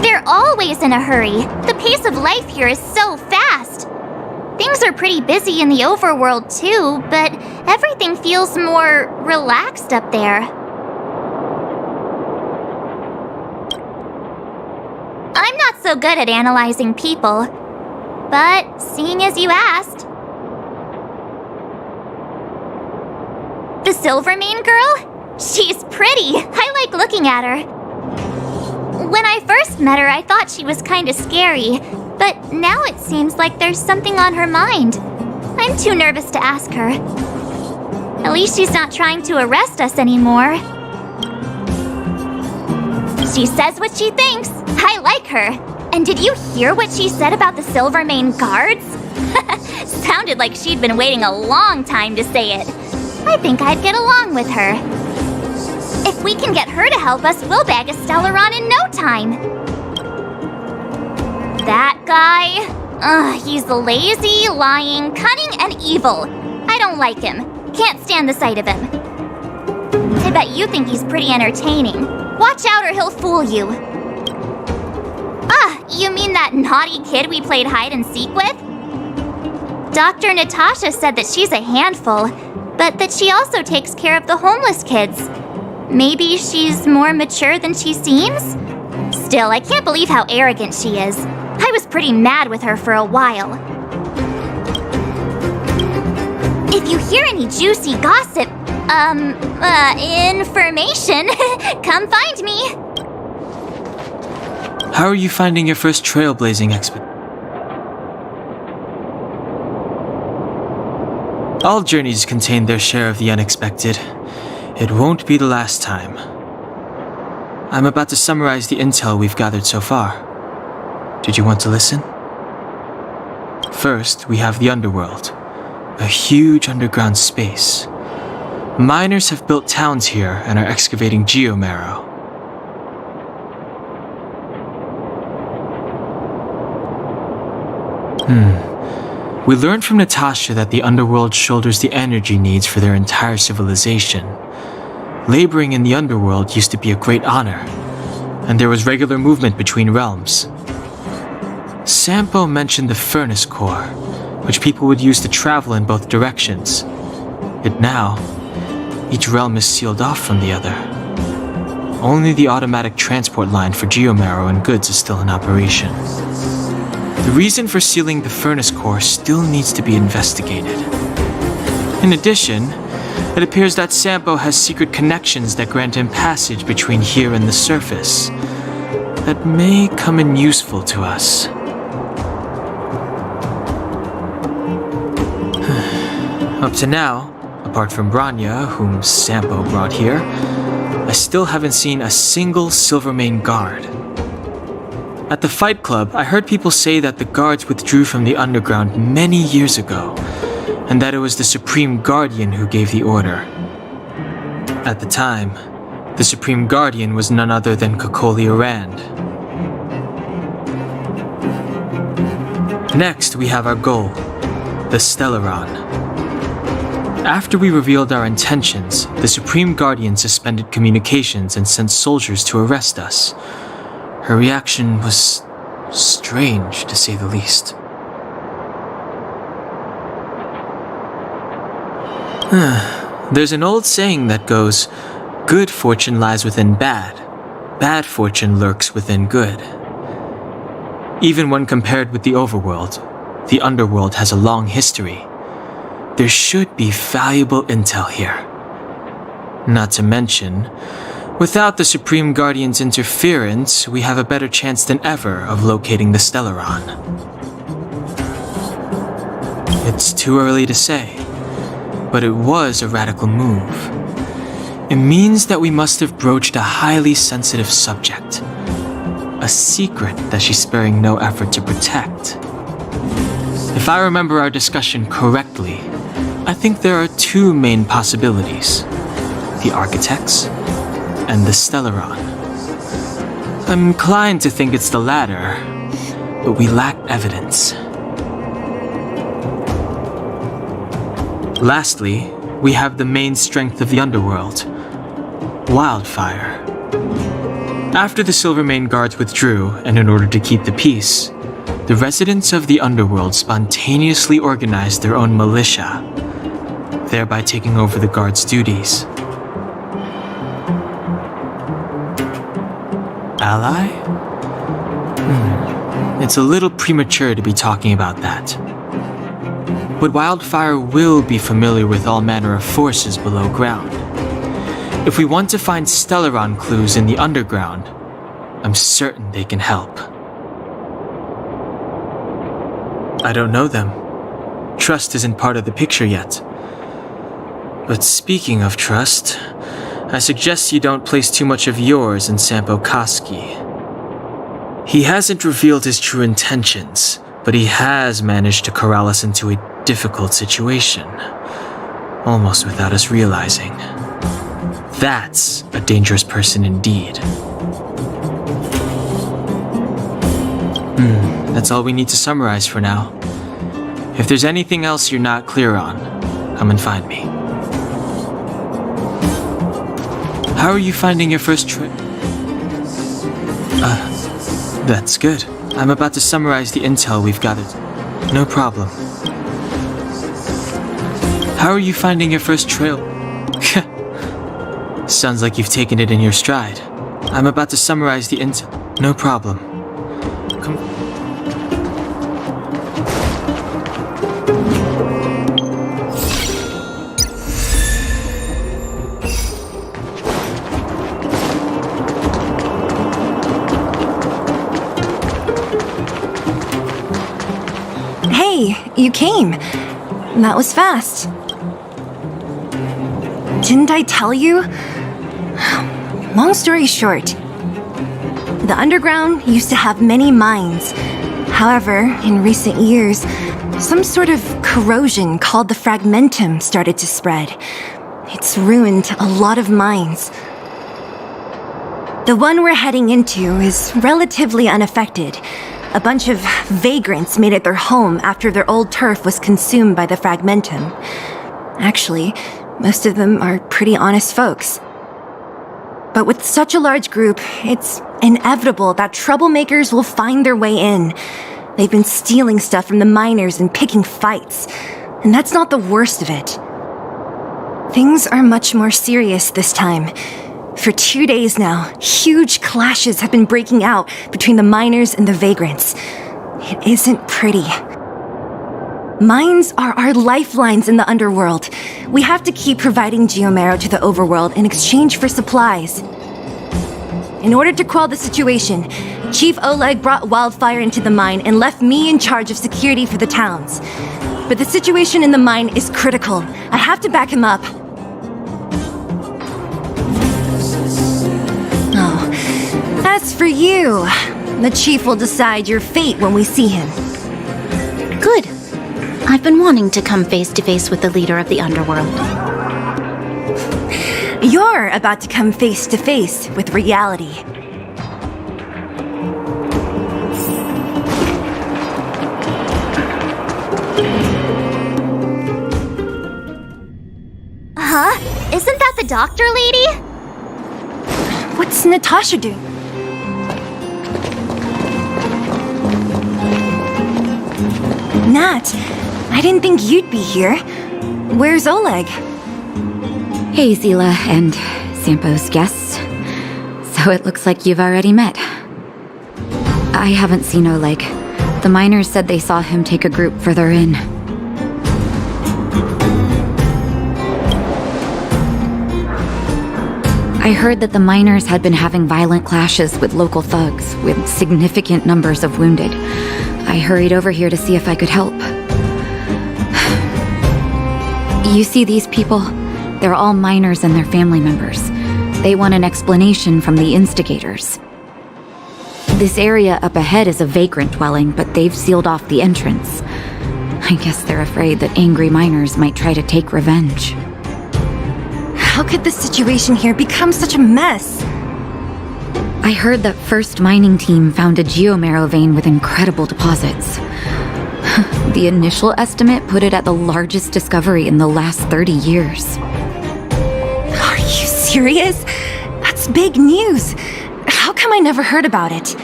They're always in a hurry. The pace of life here is so fast. Things are pretty busy in the overworld too, but everything feels more relaxed up there. I'm not so good at analyzing people, but seeing as you asked. The Silvermane girl? She's pretty. I like looking at her. When I first met her, I thought she was kind of scary, but now it seems like there's something on her mind. I'm too nervous to ask her. At least she's not trying to arrest us anymore. She says what she thinks. I like her. And did you hear what she said about the Silvermane guards? Sounded like she'd been waiting a long time to say it. I think I'd get along with her. If we can get her to help us, we'll bag a Stellaron in no time. That guy? He's lazy, lying, cunning, and evil. I don't like him. Can't stand the sight of him. I bet you think he's pretty entertaining. Watch out or he'll fool you. You mean that naughty kid we played hide and seek with? Dr. Natasha said that she's a handful, but that she also takes care of the homeless kids. Maybe she's more mature than she seems? Still, I can't believe how arrogant she is. I was pretty mad with her for a while. If you hear any juicy gossip, information, come find me. How are you finding your first trailblazing expedition? All journeys contain their share of the unexpected. It won't be the last time. I'm about to summarize the intel we've gathered so far. Did you want to listen? First, we have the underworld, a huge underground space. Miners have built towns here and are excavating geomarrow. We learned from Natasha that the underworld shoulders the energy needs for their entire civilization. Laboring in the underworld used to be a great honor, and there was regular movement between realms. Sampo mentioned the furnace core, which people would use to travel in both directions. Yet now, each realm is sealed off from the other. Only the automatic transport line for geomarrow and goods is still in operation. The reason for sealing the furnace core still needs to be investigated. In addition, it appears that Sampo has secret connections that grant him passage between here and the surface that may come in useful to us. Up to now, apart from Branya, whom Sampo brought here, I still haven't seen a single Silvermane guard. At the Fight Club, I heard people say that the guards withdrew from the underground many years ago, and that it was the Supreme Guardian who gave the order. At the time, the Supreme Guardian was none other than Kokolia Rand. Next, we have our goal, the Stellaron. After we revealed our intentions, the Supreme Guardian suspended communications and sent soldiers to arrest us. Her reaction was strange, to say the least. There's an old saying that goes, good fortune lies within bad, bad fortune lurks within good. Even when compared with the overworld, the underworld has a long history. There should be valuable intel here. Not to mention, without the Supreme Guardian's interference, we have a better chance than ever of locating the Stellaron. It's too early to say, but it was a radical move. It means that we must have broached a highly sensitive subject. A secret that she's sparing no effort to protect. If I remember our discussion correctly, I think there are two main possibilities. The Architects and the Stellaron. I'm inclined to think it's the latter, but we lack evidence. Lastly, we have the main strength of the underworld, Wildfire. After the Silvermane guards withdrew, and in order to keep the peace, the residents of the underworld spontaneously organized their own militia, thereby taking over the guards' duties. Ally? It's a little premature to be talking about that. But Wildfire will be familiar with all manner of forces below ground. If we want to find Stellaron clues in the underground, I'm certain they can help. I don't know them. Trust isn't part of the picture yet. But speaking of trust, I suggest you don't place too much of yours in Sampo Koski. He hasn't revealed his true intentions, but he has managed to corral us into a difficult situation, almost without us realizing. That's a dangerous person indeed. That's all we need to summarize for now. If there's anything else you're not clear on, come and find me. How are you finding your first trip? That's good. I'm about to summarize the intel we've gathered. No problem. How are you finding your first trail? Sounds like you've taken it in your stride. I'm about to summarize the intel. No problem. Come. Hey, you came. That was fast. Didn't I tell you? Long story short, the underground used to have many mines. However, in recent years, some sort of corrosion called the fragmentum started to spread. It's ruined a lot of mines. The one we're heading into is relatively unaffected. A bunch of vagrants made it their home after their old turf was consumed by the fragmentum. Actually, most of them are pretty honest folks. But with such a large group, it's inevitable that troublemakers will find their way in. They've been stealing stuff from the miners and picking fights. And that's not the worst of it. Things are much more serious this time. For 2 days now, huge clashes have been breaking out between the miners and the vagrants. It isn't pretty. Mines are our lifelines in the underworld. We have to keep providing Geomero to the overworld in exchange for supplies. In order to quell the situation, Chief Oleg brought Wildfire into the mine and left me in charge of security for the towns. But the situation in the mine is critical. I have to back him up. Oh, as for you, the Chief will decide your fate when we see him. Good. I've been wanting to come face to face with the leader of the underworld. You're about to come face to face with reality. Huh? Isn't that the doctor lady? What's Natasha doing? Nat, I didn't think you'd be here. Where's Oleg? Hey, Zila and Sampo's guests. So it looks like you've already met. I haven't seen Oleg. The miners said they saw him take a group further in. I heard that the miners had been having violent clashes with local thugs, with significant numbers of wounded. I hurried over here to see if I could help. You see these people? They're all miners and their family members. They want an explanation from the instigators. This area up ahead is a vagrant dwelling, but they've sealed off the entrance. I guess they're afraid that angry miners might try to take revenge. How could the situation here become such a mess? I heard that First Mining Team found a geomarrow vein with incredible deposits. The initial estimate put it at the largest discovery in the last 30 years. Are you serious? That's big news. How come I never heard about it?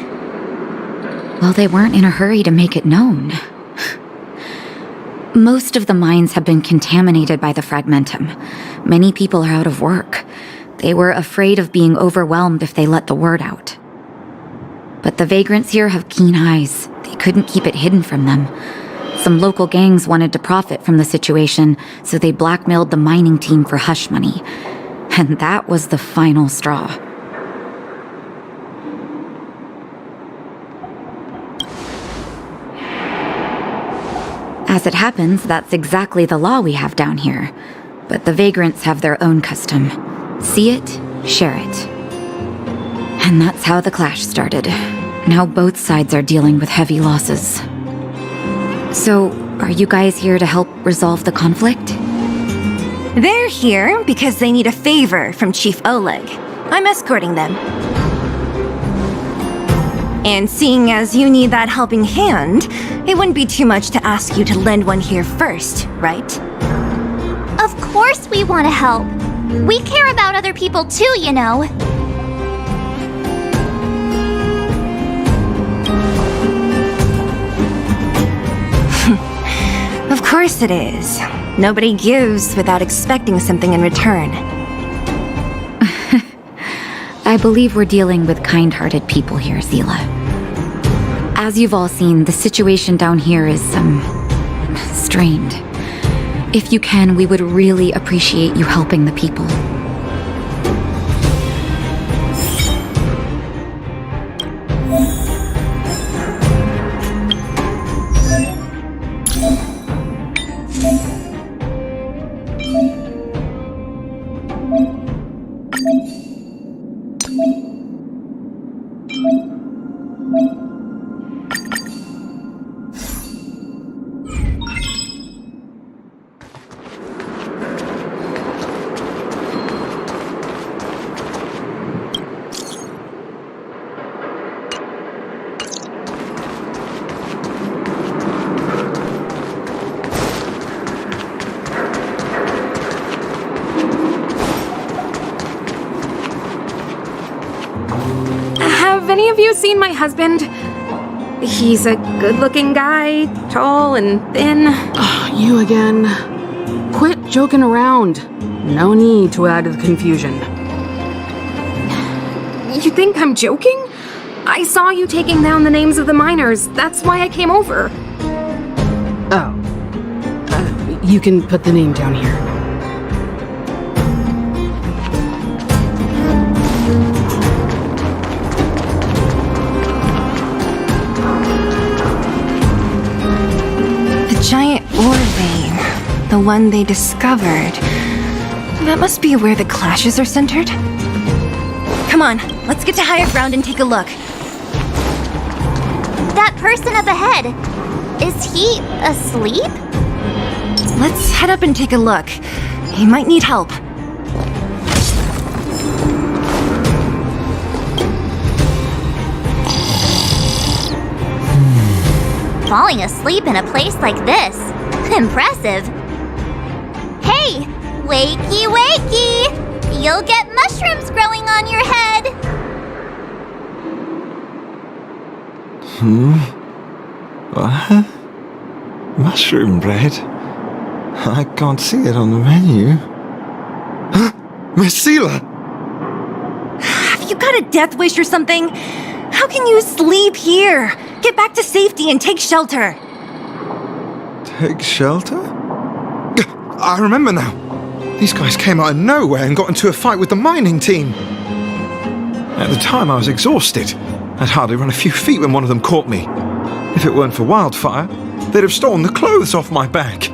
Well, they weren't in a hurry to make it known. Most of the mines have been contaminated by the fragmentum. Many people are out of work. They were afraid of being overwhelmed if they let the word out. But the vagrants here have keen eyes. They couldn't keep it hidden from them. Some local gangs wanted to profit from the situation, so they blackmailed the mining team for hush money. And that was the final straw. As it happens, that's exactly the law we have down here. But the vagrants have their own custom. See it, share it. And that's how the clash started. Now both sides are dealing with heavy losses. So, are you guys here to help resolve the conflict? They're here because they need a favor from Chief Oleg. I'm escorting them. And seeing as you need that helping hand, it wouldn't be too much to ask you to lend one here first, right? Of course we want to help. We care about other people too, you know. Of course it is. Nobody gives without expecting something in return. I believe we're dealing with kind-hearted people here, Zila. As you've all seen, the situation down here is, strained. If you can, we would really appreciate you helping the people. Have any of you seen my husband? He's a good-looking guy, tall and thin. You again. Quit joking around. No need to add to the confusion. You think I'm joking? I saw you taking down the names of the miners. That's why I came over. Oh. You can put the name down here. Giant ore vein. The one they discovered. That must be where the clashes are centered. Come on, let's get to higher ground and take a look. That person up ahead, is he asleep? Let's head up and take a look. He might need help. Falling asleep in a place like this. Impressive. Hey, wakey wakey! You'll get mushrooms growing on your head. What? Mushroom bread? I can't see it on the menu. Miss Seela! Have you got a death wish or something? How can you sleep here? Get back to safety and take shelter. Take shelter? I remember now. These guys came out of nowhere and got into a fight with the mining team. At the time, I was exhausted. I'd hardly run a few feet when one of them caught me. If it weren't for Wildfire, they'd have stolen the clothes off my back.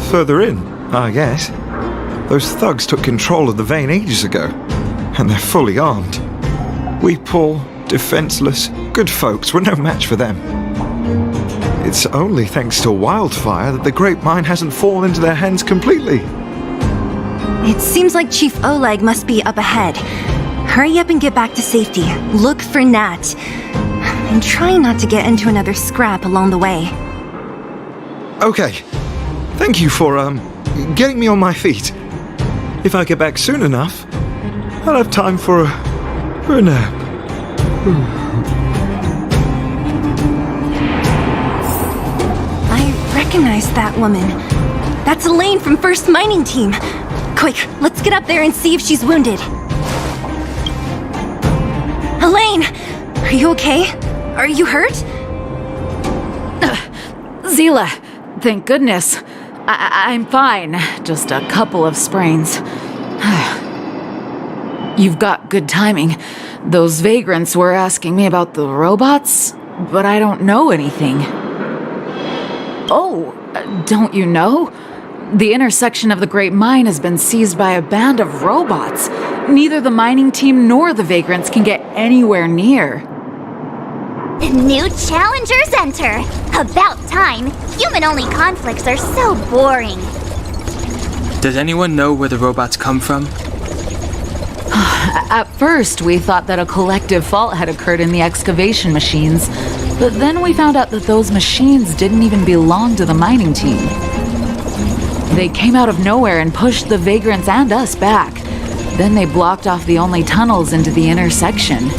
Further in, I guess. Those thugs took control of the vein ages ago, and they're fully armed. We poor, defenseless, good folks were no match for them. It's only thanks to Wildfire that the Great Mine hasn't fallen into their hands completely. It seems like Chief Oleg must be up ahead. Hurry up and get back to safety. Look for Nat. And try not to get into another scrap along the way. Okay. Thank you for, getting me on my feet. If I get back soon enough, I'll have time for a nap. I recognize that woman. That's Elaine from First Mining Team. Quick, let's get up there and see if she's wounded. Elaine! Are you okay? Are you hurt? Zila, thank goodness. I'm fine. Just a couple of sprains. You've got good timing. Those vagrants were asking me about the robots, but I don't know anything. Oh, don't you know? The intersection of the Great Mine has been seized by a band of robots. Neither the mining team nor the vagrants can get anywhere near. New challengers enter! About time! Human-only conflicts are so boring. Does anyone know where the robots come from? At first, we thought that a collective fault had occurred in the excavation machines, but then we found out that those machines didn't even belong to the mining team. They came out of nowhere and pushed the vagrants and us back. Then they blocked off the only tunnels into the intersection.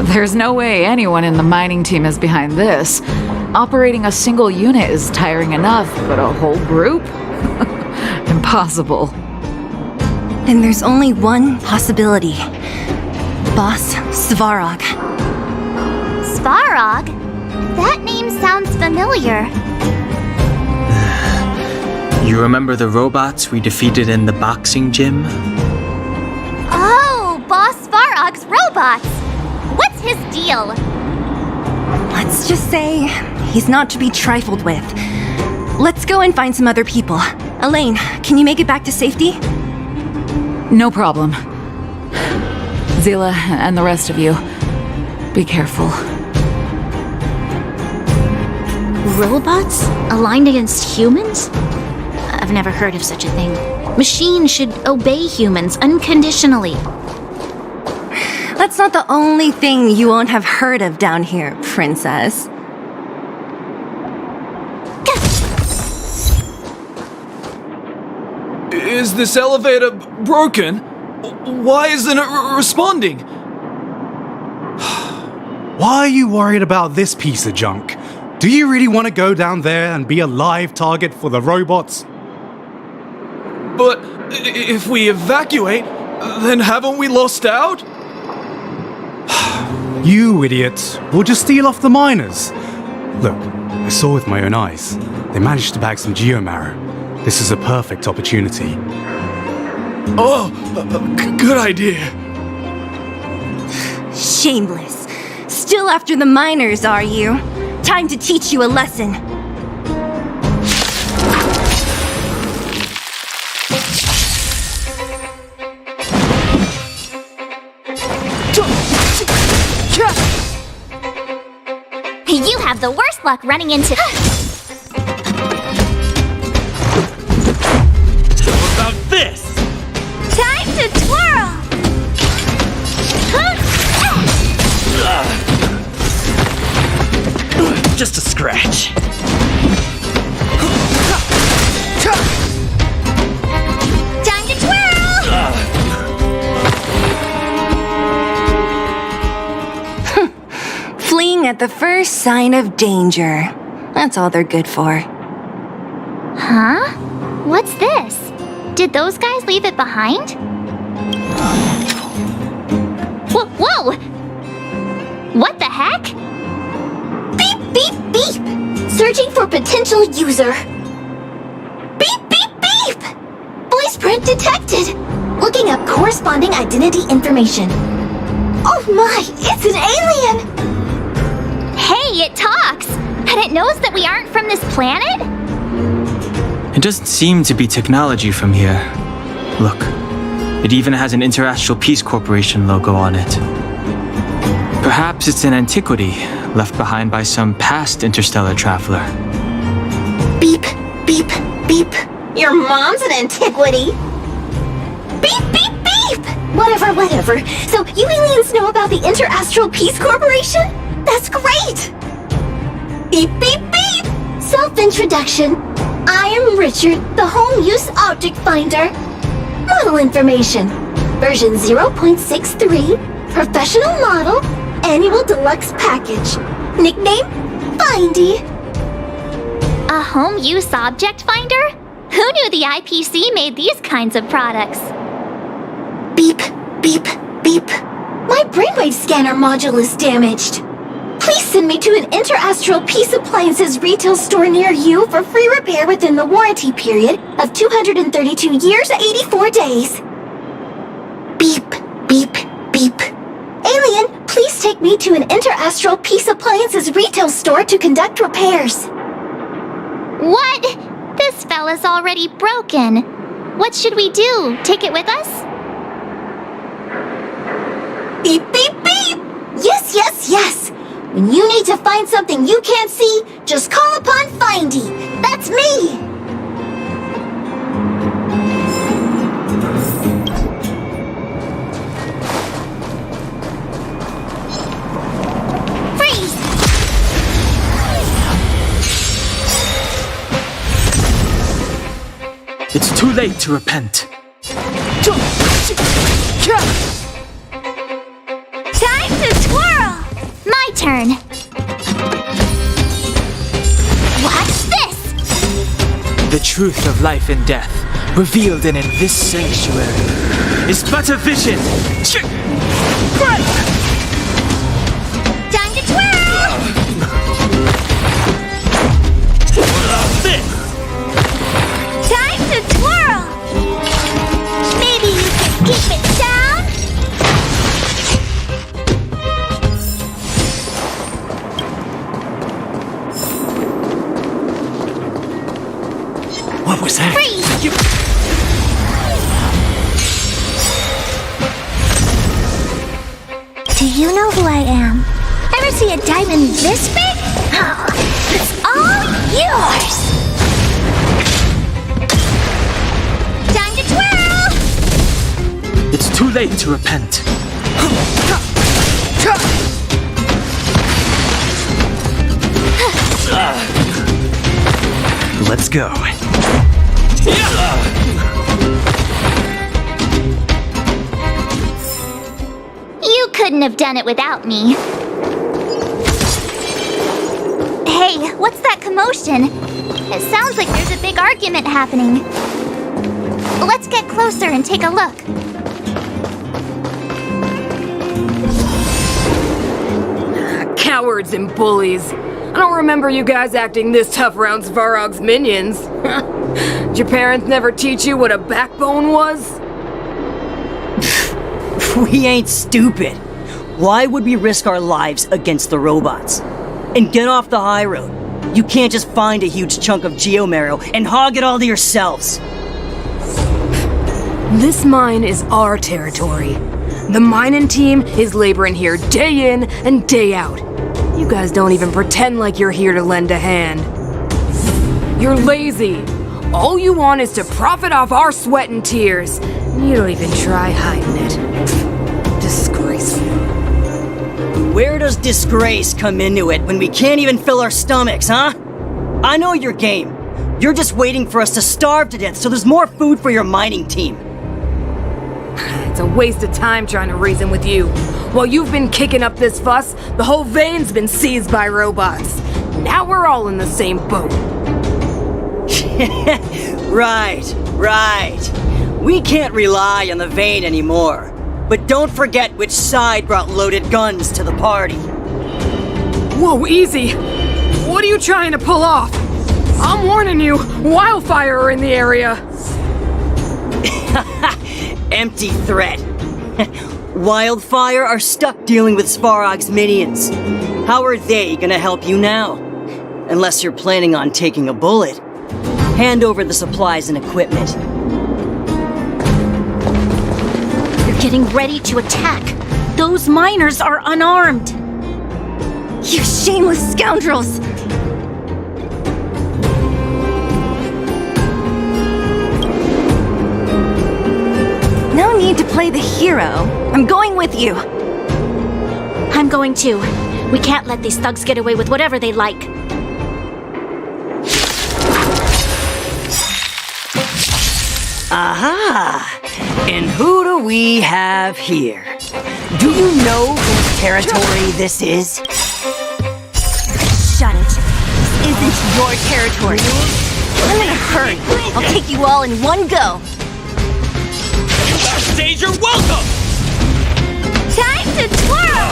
There's no way anyone in the mining team is behind this. Operating a single unit is tiring enough, but a whole group? Impossible. Then there's only one possibility. Boss Svarog. Svarog? That name sounds familiar. You remember the robots we defeated in the boxing gym? Oh, Boss Svarog's robots! What's his deal? Let's just say he's not to be trifled with. Let's go and find some other people. Elaine, can you make it back to safety? No problem. Zila and the rest of you, be careful. Robots? Aligned against humans? I've never heard of such a thing. Machines should obey humans unconditionally. That's not the only thing you won't have heard of down here, Princess. Is this elevator broken? Why isn't it responding? Why are you worried about this piece of junk? Do you really want to go down there and be a live target for the robots? But if we evacuate, then haven't we lost out? You idiots! We'll just steal off the miners. Look, I saw with my own eyes. They managed to bag some geomarrow. This is a perfect opportunity. Oh, good idea. Shameless. Still after the miners, are you? Time to teach you a lesson. You have the worst luck running into... How about this? Time to twirl! Just a scratch. Time to twirl! Fleeing at the first sign of danger. That's all they're good for. Huh? What's this? Did those guys leave it behind? Whoa! What the heck? Beep, beep, beep! Searching for potential user. Beep, beep, beep! Voice print detected. Looking up corresponding identity information. Oh my, it's an alien! Hey, it And it knows that we aren't from this planet? It doesn't seem to be technology from here. Look, it even has an Interastral Peace Corporation logo on it. Perhaps it's an antiquity left behind by some past interstellar traveler. Beep, beep, beep. Your mom's an antiquity. Beep, beep, beep! Whatever, whatever. So you aliens know about the Interastral Peace Corporation? That's great! Beep, beep, beep! Self-introduction. I am Richard, the Home Use Object Finder. Model information. Version 0.63. Professional model. Annual deluxe package. Nickname? Findy. A home use object finder? Who knew the IPC made these kinds of products? Beep, beep, beep. My brainwave scanner module is damaged. Please send me to an Interastral Peace Appliances retail store near you for free repair within the warranty period of 232 years, 84 days. Beep, beep, beep. Alien, please take me to an Interastral Peace Appliances retail store to conduct repairs. What? This fella's already broken. What should we do? Take it with us? Beep, beep, beep! Yes, yes, yes! When you need to find something you can't see, just call upon Findy. That's me! Freeze! It's too late to repent. Time to twirl! My turn. What's this? The truth of life and death, revealed in this sanctuary, is but a vision. Time to twirl! Time to twirl! Maybe you can keep it down? What was that? Freeze! Do you know who I am? Ever see a diamond this big? Oh, it's all yours! Time to twirl! It's too late to repent. Let's go. You couldn't have done it without me. Hey, what's that commotion? It sounds like there's a big argument happening. Let's get closer and take a look. Cowards and bullies. I don't remember you guys acting this tough around Svarog's minions. Did your parents never teach you what a backbone was? We ain't stupid. Why would we risk our lives against the robots? And get off the high road. You can't just find a huge chunk of geomarrow and hog it all to yourselves. This mine is our territory. The mining team is laboring here day in and day out. You guys don't even pretend like you're here to lend a hand. You're lazy. All you want is to profit off our sweat and tears. And you don't even try hiding it. Disgraceful. Where does disgrace come into it when we can't even fill our stomachs, huh? I know your game. You're just waiting for us to starve to death so there's more food for your mining team. It's a waste of time trying to reason with you. While you've been kicking up this fuss, the whole vein's been seized by robots. Now we're all in the same boat. Right. We can't rely on the vein anymore. But don't forget which side brought loaded guns to the party. Whoa, easy! What are you trying to pull off? I'm warning you, wildfire are in the area. Empty threat. Wildfire are stuck dealing with Svarog's minions. How are they gonna help you now? Unless you're planning on taking a bullet. Hand over the supplies and equipment. You're getting ready to attack. Those miners are unarmed. You shameless scoundrels! No need to play the hero. I'm going with you. I'm going too. We can't let these thugs get away with whatever they like. Aha! And who do we have here? Do you know whose territory this is? Shut it. This isn't your territory. I'm in a hurry. I'll take you all in one go. Stage, you're welcome! Time to twirl!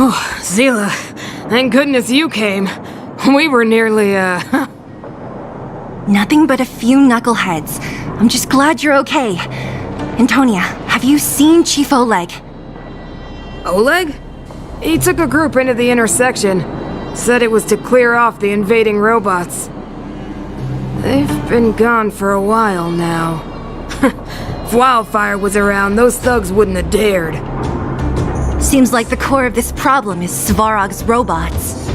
Oh, Zila, thank goodness you came. We were nearly, Nothing but a few knuckleheads. I'm just glad you're okay. Antonia, have you seen Chief Oleg? Oleg? He took a group into the intersection. Said it was to clear off the invading robots. They've been gone for a while now. If Wildfire was around, those thugs wouldn't have dared. Seems like the core of this problem is Svarog's robots.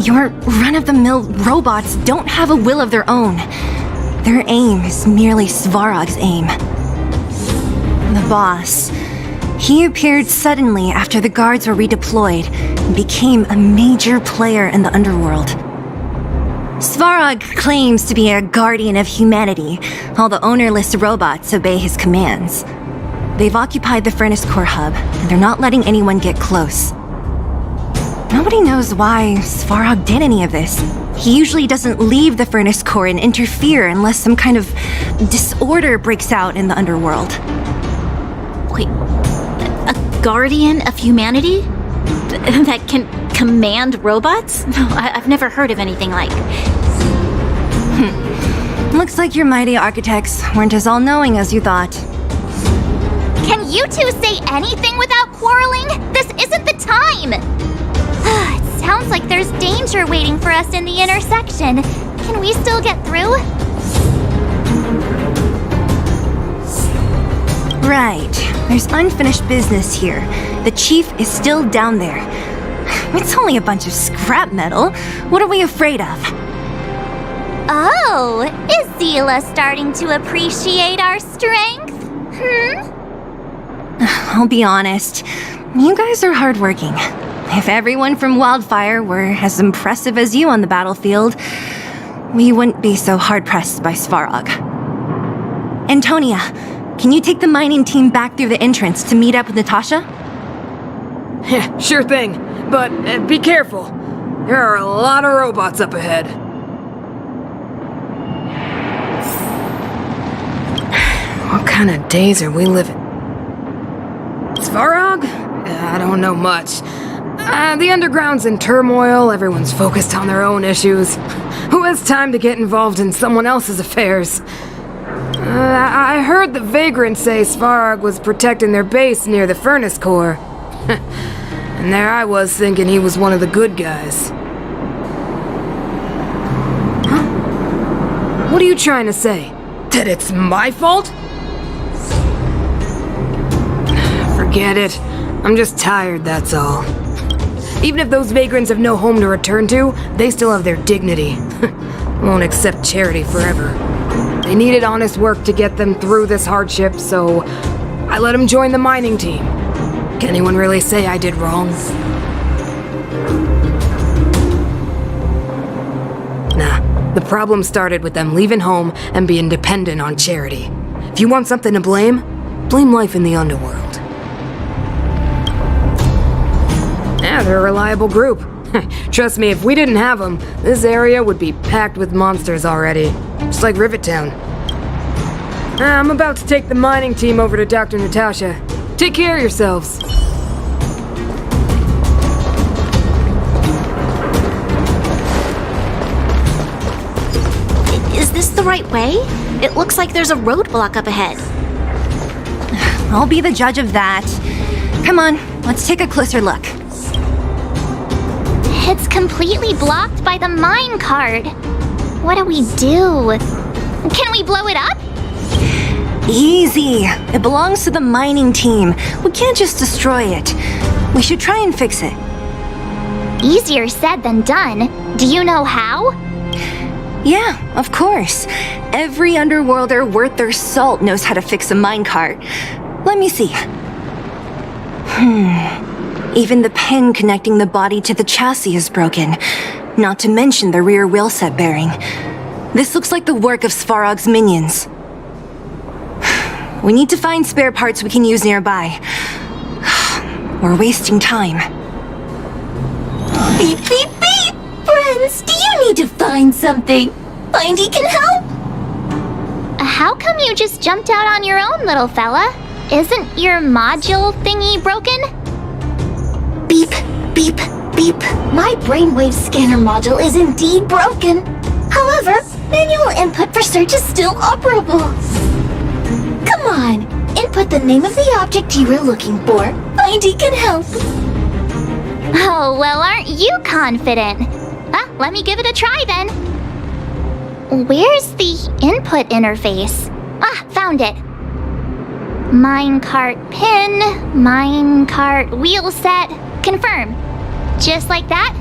Your run-of-the-mill robots don't have a will of their own. Their aim is merely Svarog's aim. The boss. He appeared suddenly after the guards were redeployed and became a major player in the underworld. Svarog claims to be a guardian of humanity, while the ownerless robots obey his commands. They've occupied the Furnace Core hub, and they're not letting anyone get close. Nobody knows why Svarog did any of this. He usually doesn't leave the Furnace Core and interfere unless some kind of disorder breaks out in the underworld. Wait, a guardian of humanity? That can command robots? No, I've never heard of anything like. Looks like your mighty architects weren't as all-knowing as you thought. Can you two say anything without quarreling? This isn't the time! It sounds like there's danger waiting for us in the intersection. Can we still get through? Right. There's unfinished business here. The chief is still down there. It's only a bunch of scrap metal. What are we afraid of? Oh, is Zila starting to appreciate our strength? I'll be honest. You guys are hardworking. If everyone from Wildfire were as impressive as you on the battlefield, we wouldn't be so hard-pressed by Svarog. Antonia, can you take the mining team back through the entrance to meet up with Natasha? Yeah, sure thing. But be careful. There are a lot of robots up ahead. What kind of days are we living? Svarog? I don't know much. The underground's in turmoil, everyone's focused on their own issues. Who has time to get involved in someone else's affairs? I heard the vagrants say Svarog was protecting their base near the Furnace Core. And there I was thinking he was one of the good guys. Huh? What are you trying to say? That it's my fault? Forget it. I'm just tired, that's all. Even if those vagrants have no home to return to, they still have their dignity. Won't accept charity forever. They needed honest work to get them through this hardship, so I let them join the mining team. Can anyone really say I did wrong? Nah, the problem started with them leaving home and being dependent on charity. If you want something to blame life in the underworld. Yeah, they're a reliable group. Trust me, if we didn't have them, this area would be packed with monsters already. Just like Rivet Town. I'm about to take the mining team over to Dr. Natasha. Take care of yourselves. Is this the right way? It looks like there's a roadblock up ahead. I'll be the judge of that. Come on, let's take a closer look. It's completely blocked by the minecart. What do we do? Can we blow it up? Easy. It belongs to the mining team. We can't just destroy it. We should try and fix it. Easier said than done. Do you know how? Yeah, of course. Every underworlder worth their salt knows how to fix a minecart. Let me see. Even the pin connecting the body to the chassis is broken. Not to mention the rear wheel set bearing. This looks like the work of Svarog's minions. We need to find spare parts we can use nearby. We're wasting time. Beep, beep, beep! Friends, do you need to find something? Findy can help! How come you just jumped out on your own, little fella? Isn't your module thingy broken? Beep, beep, beep. My brainwave scanner module is indeed broken. However, manual input for search is still operable. Come on, input the name of the object you were looking for. Findy can help. Oh, well, aren't you confident? Let me give it a try then. Where's the input interface? Found it. Minecart pin, minecart wheel set, confirm. Just like that?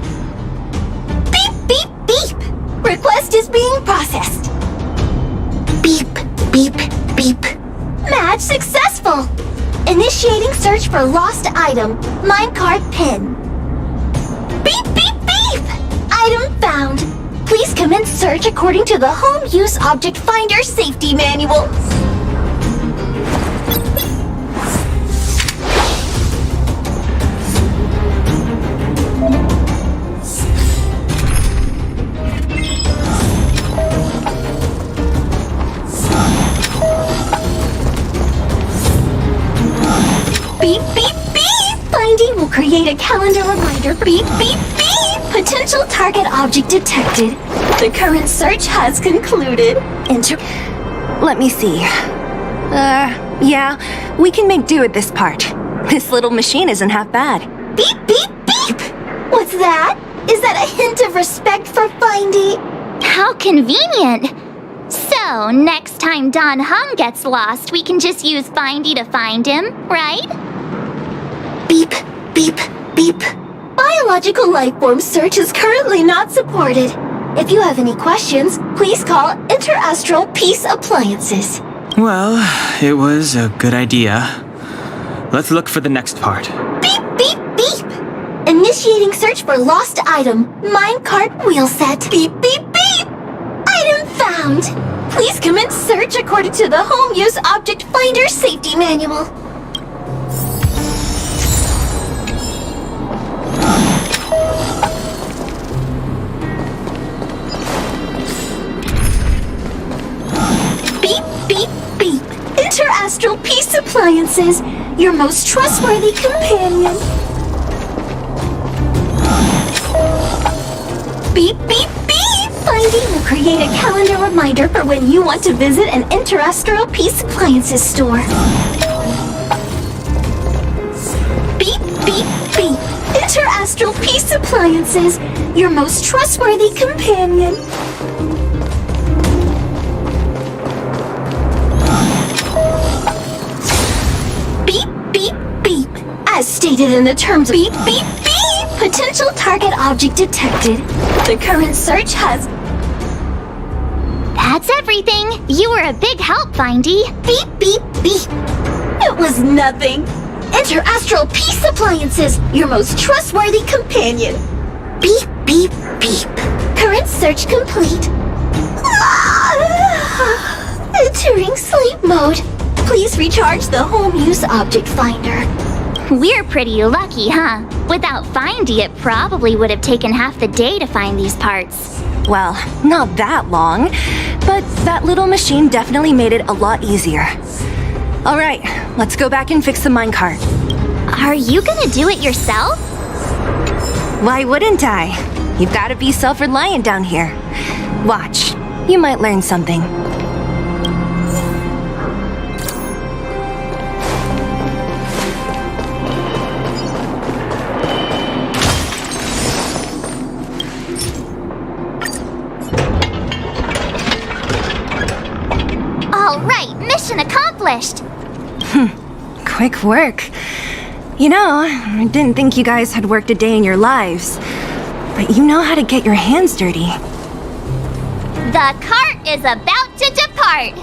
Beep, beep, beep. Request is being processed. Beep, beep, beep. Match successful. Initiating search for lost item, minecart pin. Beep, beep, beep. Item found. Please commence search according to the Home Use Object Finder Safety Manual. Beep, beep, beep! Finding will create a calendar reminder. Beep, beep, beep! Potential target object detected. The current search has concluded. Let me see. Yeah, we can make do with this part. This little machine isn't half bad. Beep, beep, beep! What's that? Is that a hint of respect for Findy? How convenient! So, next time Don Hung gets lost, we can just use Findy to find him, right? Beep, beep, beep. Biological life form search is currently not supported. If you have any questions, please call Interastral Peace Appliances. Well, it was a good idea. Let's look for the next part. Beep, beep, beep! Initiating search for lost item, minecart wheel set. Beep, beep, beep! Item found! Please commence search according to the Home Use Object Finder Safety Manual. Beep, beep, beep. Interastral Peace Appliances, your most trustworthy companion. Beep, beep, beep. Findy will create a calendar reminder for when you want to visit an Interastral Peace Appliances store. Beep, beep, beep. Interastral Peace Appliances, your most trustworthy companion. Beep, beep, beep. As stated in the terms of beep, beep, beep. Potential target object detected. The current search has... That's everything. You were a big help, Findy. Beep, beep, beep. It was nothing. Interastral Peace Appliances, your most trustworthy companion. Beep, beep, beep. Current search complete. Entering sleep mode. Please recharge the Home Use Object Finder. We're pretty lucky, huh? Without Findy, it probably would have taken half the day to find these parts. Well, not that long, but that little machine definitely made it a lot easier. All right, let's go back and fix the minecart. Are you gonna do it yourself? Why wouldn't I? You've got to be self-reliant down here. Watch, you might learn something. accomplished! Quick work. You know, I didn't think you guys had worked a day in your lives. But you know how to get your hands dirty. The cart is about to depart!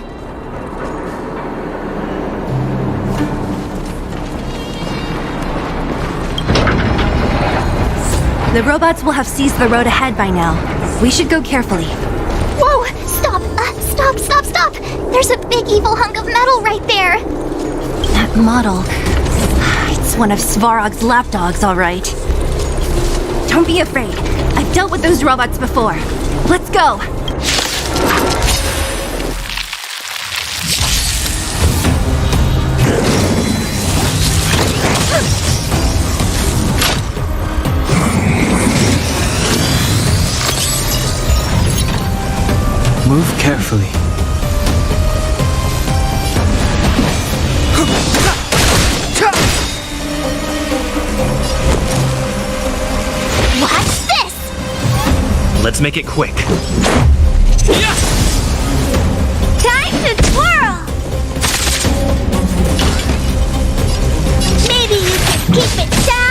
The robots will have seized the road ahead by now. We should go carefully. Whoa! Stop! Stop! There's a big evil hunk of metal right there! That model... It's one of Svarog's lapdogs, all right. Don't be afraid. I've dealt with those robots before. Let's go! Move carefully. What's this? Let's make it quick. Time to twirl! Maybe you can keep it down?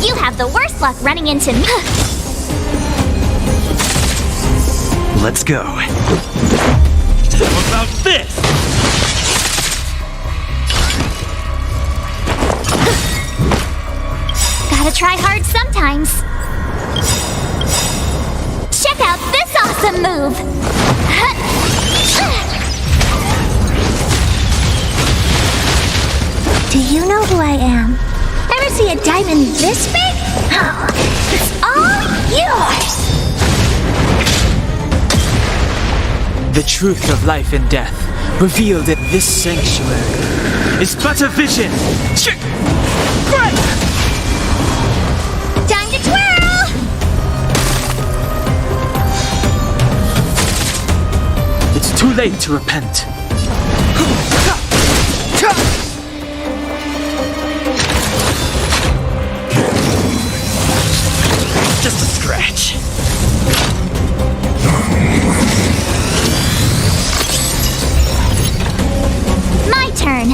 You have the worst luck running into me. Let's go. How about this? Gotta try hard sometimes. Check out this awesome move! Do you know who I am? Ever see a diamond this big? Oh, it's all yours! The truth of life and death, revealed in this sanctuary, is but a vision. Time to twirl! It's too late to repent. Just a scratch. My turn.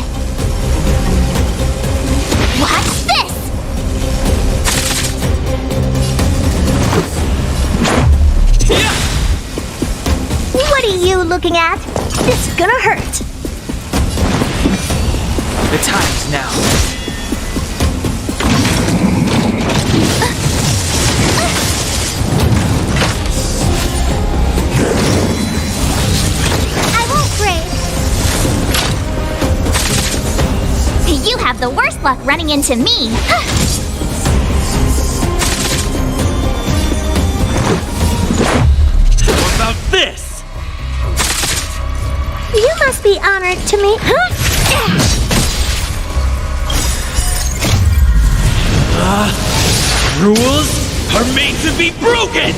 What's this? What are you looking at? This is gonna hurt. The time's now. I won't break. You have the worst luck running into me. What about this? You must be honored to me. Rules are made to be broken!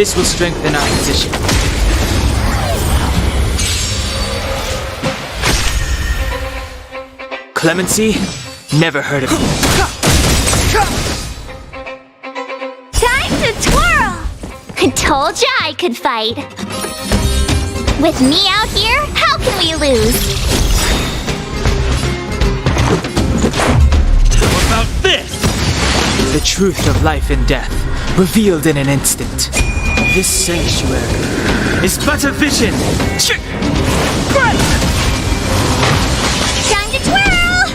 This will strengthen our position. Clemency? Never heard of you. Time to twirl! I told ya I could fight. With me out here, how can we lose? How about this? The truth of life and death, revealed in an instant. This sanctuary is but a vision. Time to twirl!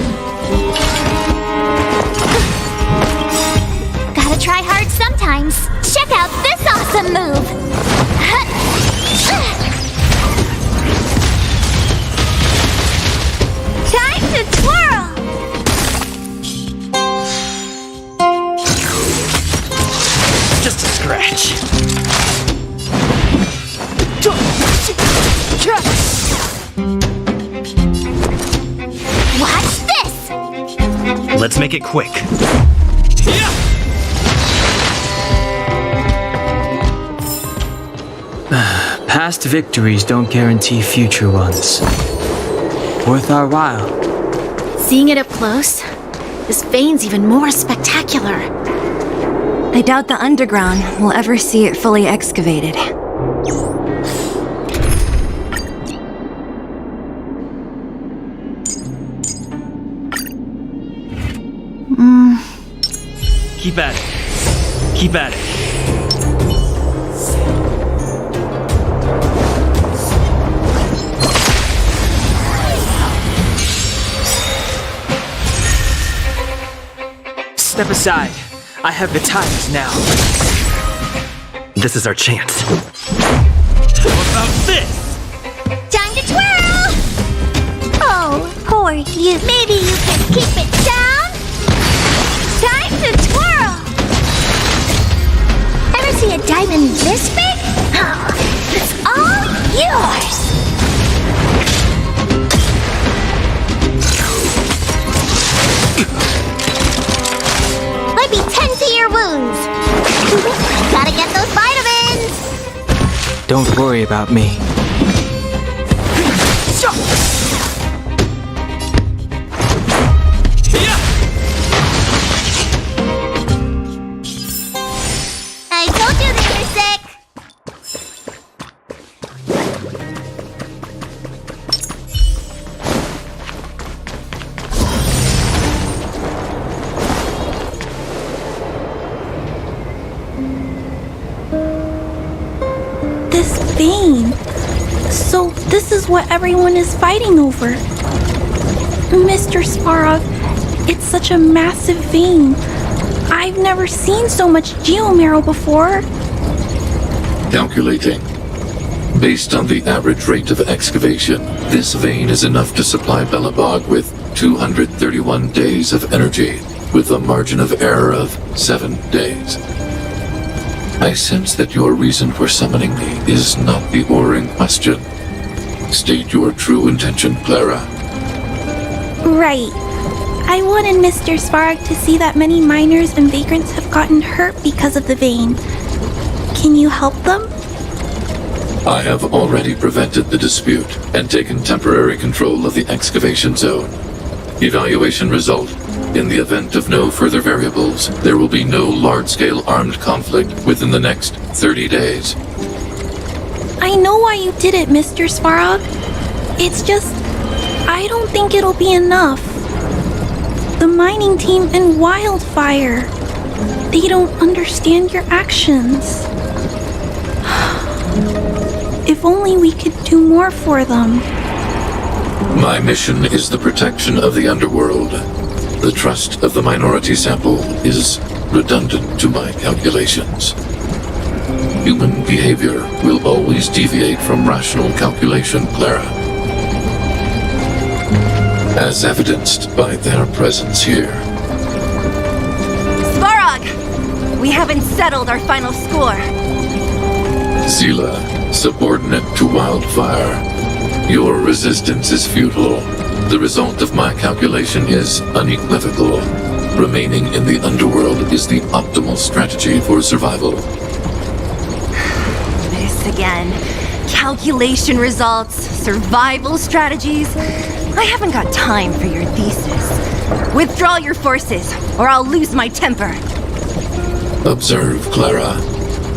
Gotta try hard sometimes. Check out this awesome move! Time to twirl! Just a scratch. Watch this! Let's make it quick. Past victories don't guarantee future ones. Worth our while. Seeing it up close, this vein's even more spectacular. I doubt the underground will ever see it fully excavated. Keep at it. Keep at it. Step aside. I have the times now. This is our chance. How about this? Time to twirl! Oh, poor you. Maybe you can keep it down? Time to twirl! Ever see a diamond this big? It's all yours! Let me tend to your wounds! Gotta get those vitamins! Don't worry about me. I told you they were sick! This vein. So this is what everyone is fighting over. Mr. Svarog, it's such a massive vein. I've never seen so much geomarrow before. Calculating. Based on the average rate of excavation, this vein is enough to supply Belobog with 231 days of energy, with a margin of error of 7 days. I sense that your reason for summoning me is not the ore in question. State your true intention, Clara. Right. I wanted Mr. Svarog to see that many miners and vagrants have gotten hurt because of the vein. Can you help them? I have already prevented the dispute and taken temporary control of the excavation zone. Evaluation result. In the event of no further variables, there will be no large-scale armed conflict within the next 30 days. I know why you did it, Mr. Svarog. It's just, I don't think it'll be enough. The mining team and Wildfire, they don't understand your actions. If only we could do more for them. My mission is the protection of the underworld. The trust of the minority sample is redundant to my calculations. Human behavior will always deviate from rational calculation, Clara. As evidenced by their presence here. Svarog! We haven't settled our final score. Zila, subordinate to Wildfire. Your resistance is futile. The result of my calculation is unequivocal. Remaining in the underworld is the optimal strategy for survival. again. Calculation results, survival strategies. I haven't got time for your thesis. Withdraw your forces, or I'll lose my temper. Observe, Clara.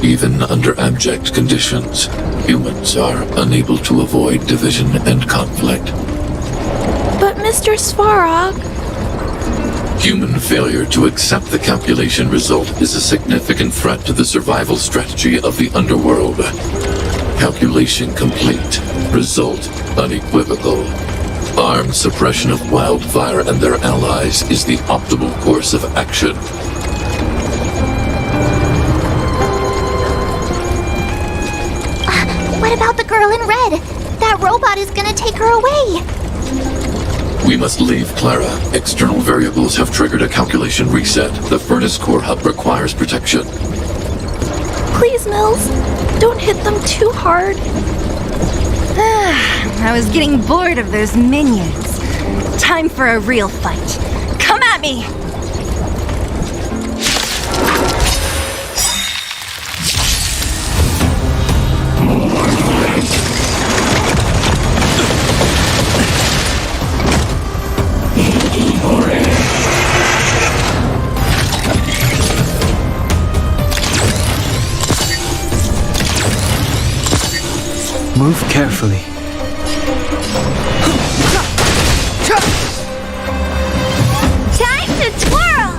Even under abject conditions, humans are unable to avoid division and conflict. But Mr. Svarog... Human failure to accept the calculation result is a significant threat to the survival strategy of the underworld. Calculation complete. Result unequivocal. Armed suppression of Wildfire and their allies is the optimal course of action. What about the girl in red? That robot is gonna take her away. We must leave, Clara. External variables have triggered a calculation reset. The furnace core hub requires protection. Please, Mills, don't hit them too hard. I was getting bored of those minions. Time for a real fight. Come at me! Move carefully. Time to twirl!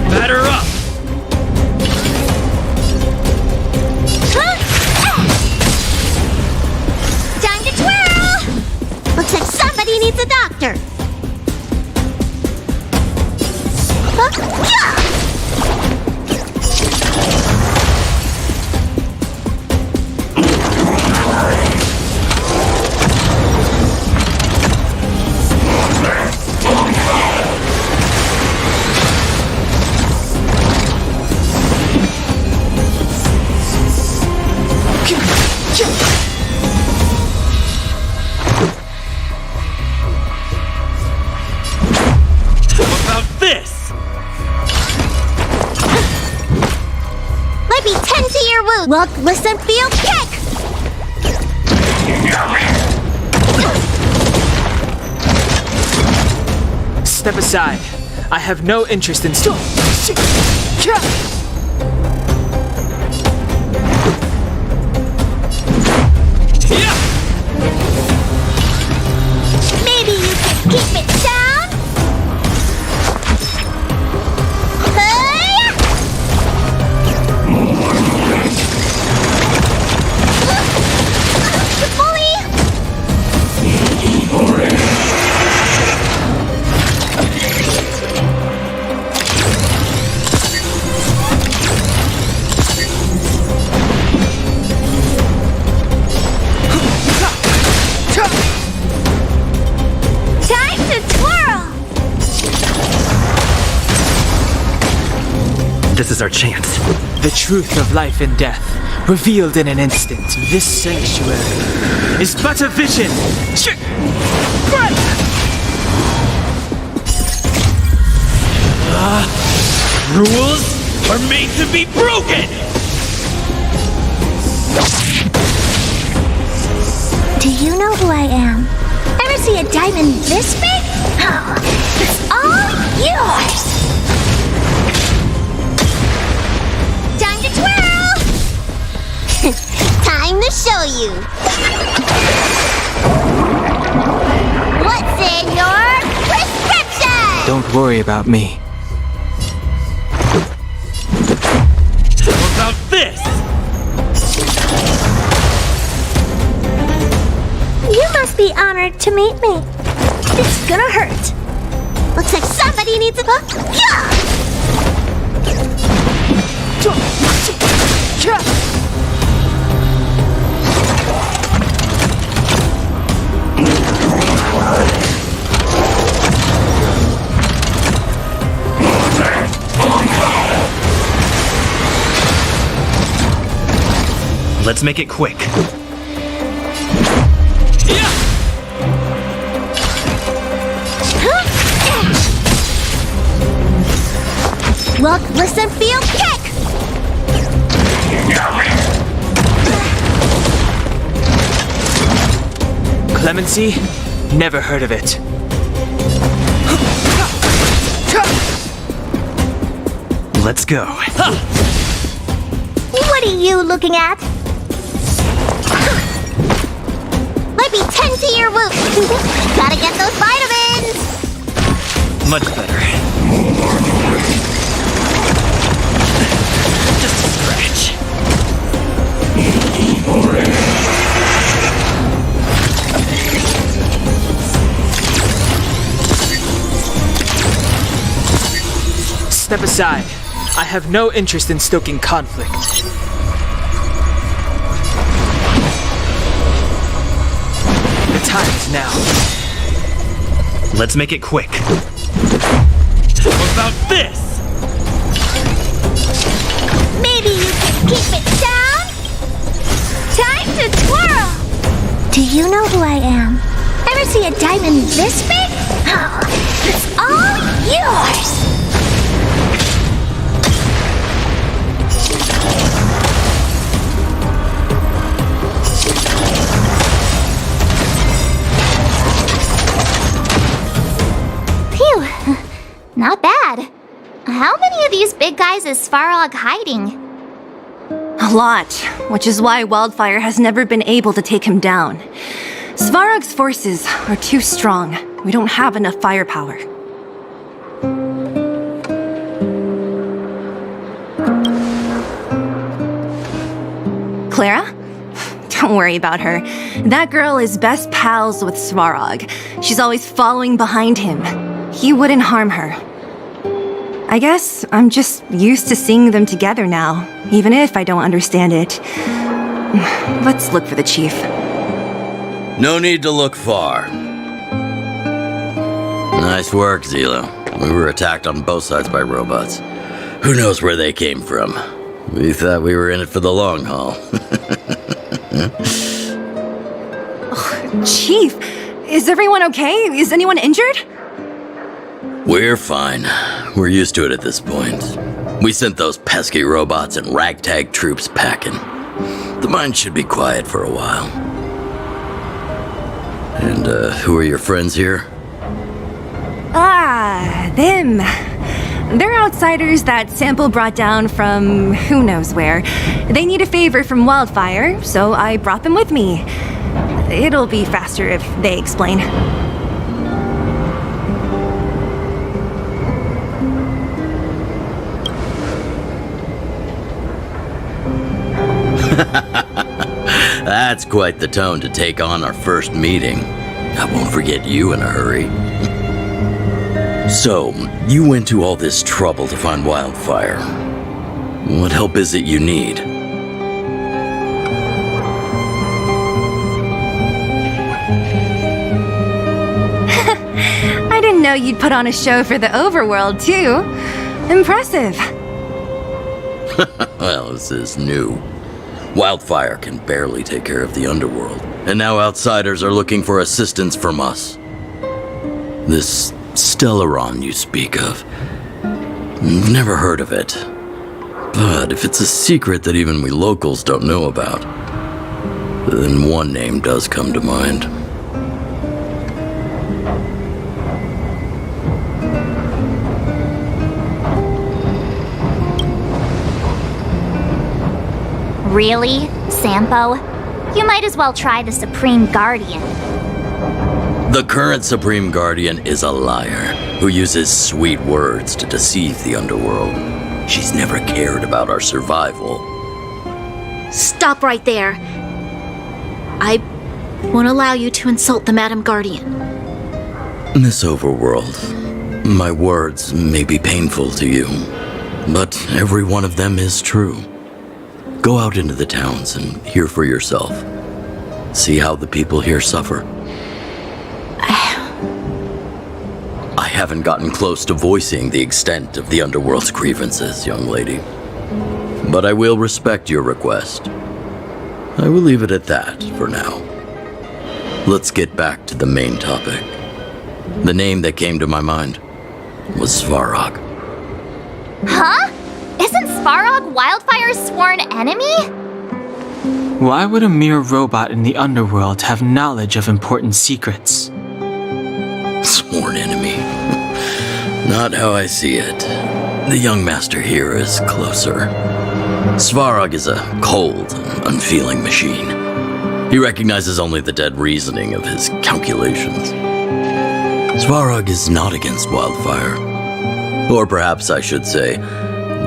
Batter up! Time to twirl! Looks like somebody needs a doctor. Look, listen, feel, kick! Step aside. I have no interest in... Maybe you can keep it down? This is our chance. The truth of life and death, revealed in an instant. This sanctuary is but a vision. Rules are made to be broken! Do you know who I am? Ever see a diamond this big? Oh, it's all yours! Time to twirl! Time to show you! What's in your prescription? Don't worry about me. How about this? You must be honored to meet me. It's gonna hurt. Looks like somebody needs a book. Let's make it quick. Look, listen, feel, kick! Clemency? Never heard of it. Let's go. What are you looking at? Let me tend to your wound. Gotta get those vitamins! Much better. Just a scratch. Step aside. I have no interest in stoking conflict. The time is now. Let's make it quick. What about this? Maybe you can keep it down? Time to twirl! Do you know who I am? Ever see a diamond this big? Oh, it's all yours! Phew, not bad. How many of these big guys is Svarog hiding? A lot, which is why Wildfire has never been able to take him down. Svarog's forces are too strong. We don't have enough firepower. Clara? Don't worry about her. That girl is best pals with Svarog. She's always following behind him. He wouldn't harm her. I guess I'm just used to seeing them together now, even if I don't understand it. Let's look for the chief. No need to look far. Nice work, Zilo. We were attacked on both sides by robots. Who knows where they came from? We thought we were in it for the long haul. Chief, is everyone okay? Is anyone injured? We're fine. We're used to it at this point. We sent those pesky robots and ragtag troops packing. The mine should be quiet for a while. And, who are your friends here? Ah, them. They're outsiders that Sample brought down from who knows where. They need a favor from Wildfire, so I brought them with me. It'll be faster if they explain. That's quite the tone to take on our first meeting. I won't forget you in a hurry. So, you went to all this trouble to find Wildfire. What help is it you need? I didn't know you'd put on a show for the overworld, too. Impressive. Well, this is new. Wildfire can barely take care of the underworld, and now outsiders are looking for assistance from us. This Stellaron you speak of, I've never heard of it. But if it's a secret that even we locals don't know about, then one name does come to mind. Really, Sampo? You might as well try the Supreme Guardian. The current Supreme Guardian is a liar who uses sweet words to deceive the underworld. She's never cared about our survival. Stop right there. I won't allow you to insult the Madam Guardian. Miss Overworld, my words may be painful to you, but every one of them is true. Go out into the towns and hear for yourself. See how the people here suffer. I haven't gotten close to voicing the extent of the underworld's grievances, young lady. But I will respect your request. I will leave it at that for now. Let's get back to the main topic. The name that came to my mind was Svarog. Huh? Isn't Svarog Wildfire's sworn enemy? Why would a mere robot in the underworld have knowledge of important secrets? Sworn enemy. Not how I see it. The young master here is closer. Svarog is a cold and unfeeling machine. He recognizes only the dead reasoning of his calculations. Svarog is not against Wildfire. Or perhaps I should say,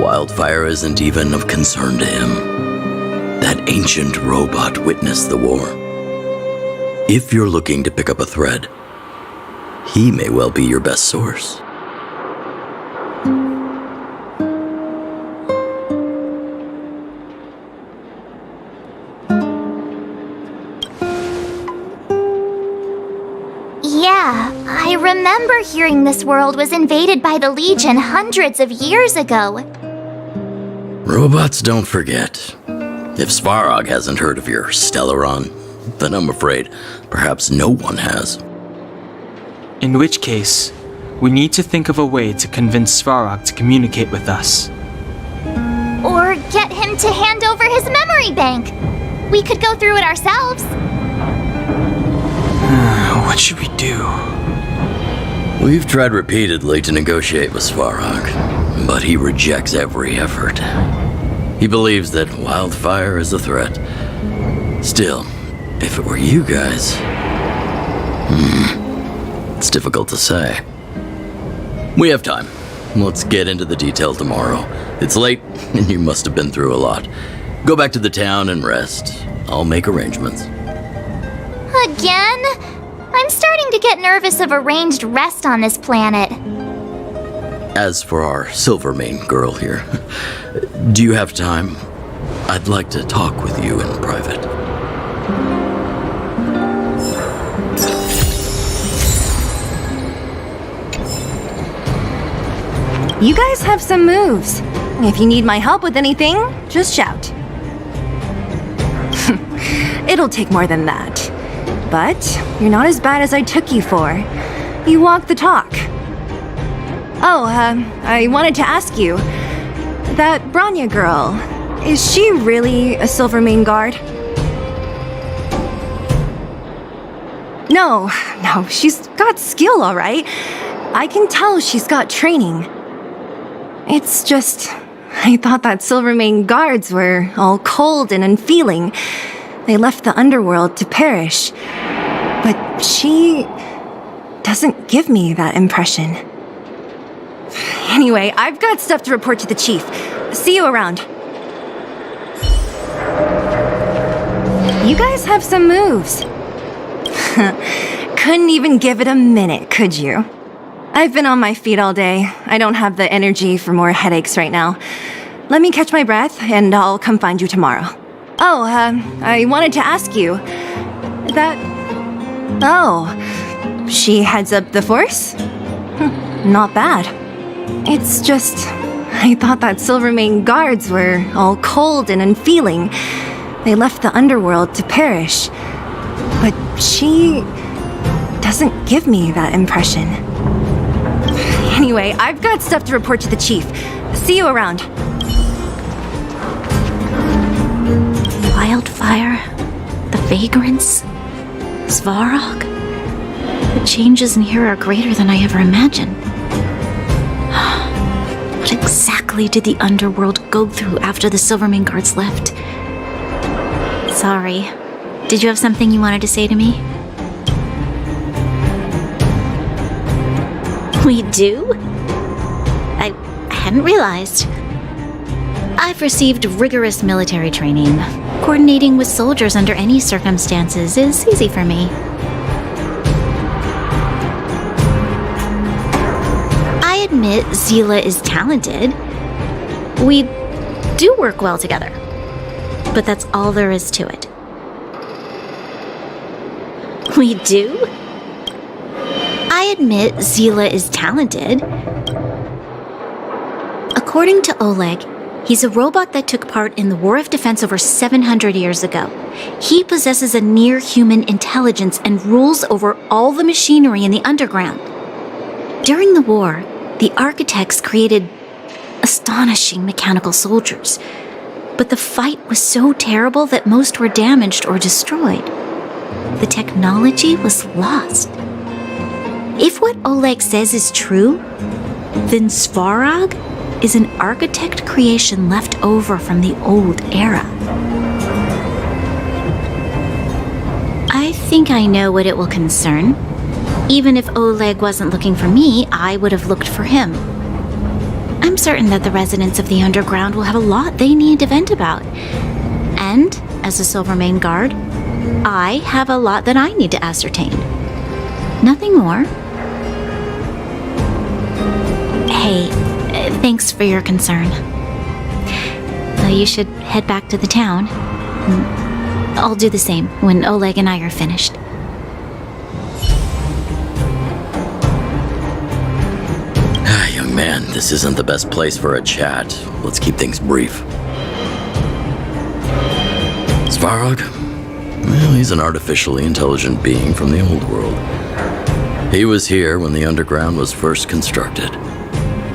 Wildfire isn't even of concern to him. That ancient robot witnessed the war. If you're looking to pick up a thread, he may well be your best source. Yeah, I remember hearing this world was invaded by the Legion hundreds of years ago. Robots don't forget. If Svarog hasn't heard of your Stellaron, then I'm afraid perhaps no one has. In which case, we need to think of a way to convince Svarog to communicate with us. Or get him to hand over his memory bank. We could go through it ourselves. What should we do? We've tried repeatedly to negotiate with Svarog, but he rejects every effort. He believes that Wildfire is a threat. Still, if it were you guys... it's difficult to say. We have time. Let's get into the detail tomorrow. It's late, and you must have been through a lot. Go back to the town and rest. I'll make arrangements. Again? I'm starting to get nervous of arranged rest on this planet. As for our Silvermane girl here, do you have time? I'd like to talk with you in private. You guys have some moves. If you need my help with anything, just shout. It'll take more than that. But you're not as bad as I took you for. You walk the talk. Oh, I wanted to ask you. That Bronya girl, is she really a Silvermane guard? No, she's got skill, all right. I can tell she's got training. It's just, I thought that Silvermane guards were all cold and unfeeling. They left the underworld to perish. But she doesn't give me that impression. Anyway, I've got stuff to report to the chief. See you around. You guys have some moves. Couldn't even give it a minute, could you? I've been on my feet all day. I don't have the energy for more headaches right now. Let me catch my breath, and I'll come find you tomorrow. Oh, I wanted to ask you. Oh, she heads up the force? Not bad. It's just, I thought that Silvermane guards were all cold and unfeeling. They left the underworld to perish. But she doesn't give me that impression. Anyway, I've got stuff to report to the chief. See you around. Wildfire, the vagrants, Svarog. The changes in here are greater than I ever imagined. What exactly did the underworld go through after the Silvermane guards left? Sorry. Did you have something you wanted to say to me? We do? I hadn't realized. I've received rigorous military training. Coordinating with soldiers under any circumstances is easy for me. I admit Zila is talented. We do work well together. But that's all there is to it. We do? I admit Zila is talented. According to Oleg, he's a robot that took part in the War of Defense over 700 years ago. He possesses a near-human intelligence and rules over all the machinery in the underground. During the war, the architects created astonishing mechanical soldiers. But the fight was so terrible that most were damaged or destroyed. The technology was lost. If what Oleg says is true, then Svarog is an architect creation left over from the old era. I think I know what it will concern. Even if Oleg wasn't looking for me, I would have looked for him. I'm certain that the residents of the underground will have a lot they need to vent about. And, as a Silvermane guard, I have a lot that I need to ascertain. Nothing more. Hey, thanks for your concern. You should head back to the town. I'll do the same when Oleg and I are finished. Young man, this isn't the best place for a chat. Let's keep things brief. Svarog? Well, he's an artificially intelligent being from the old world. He was here when the underground was first constructed.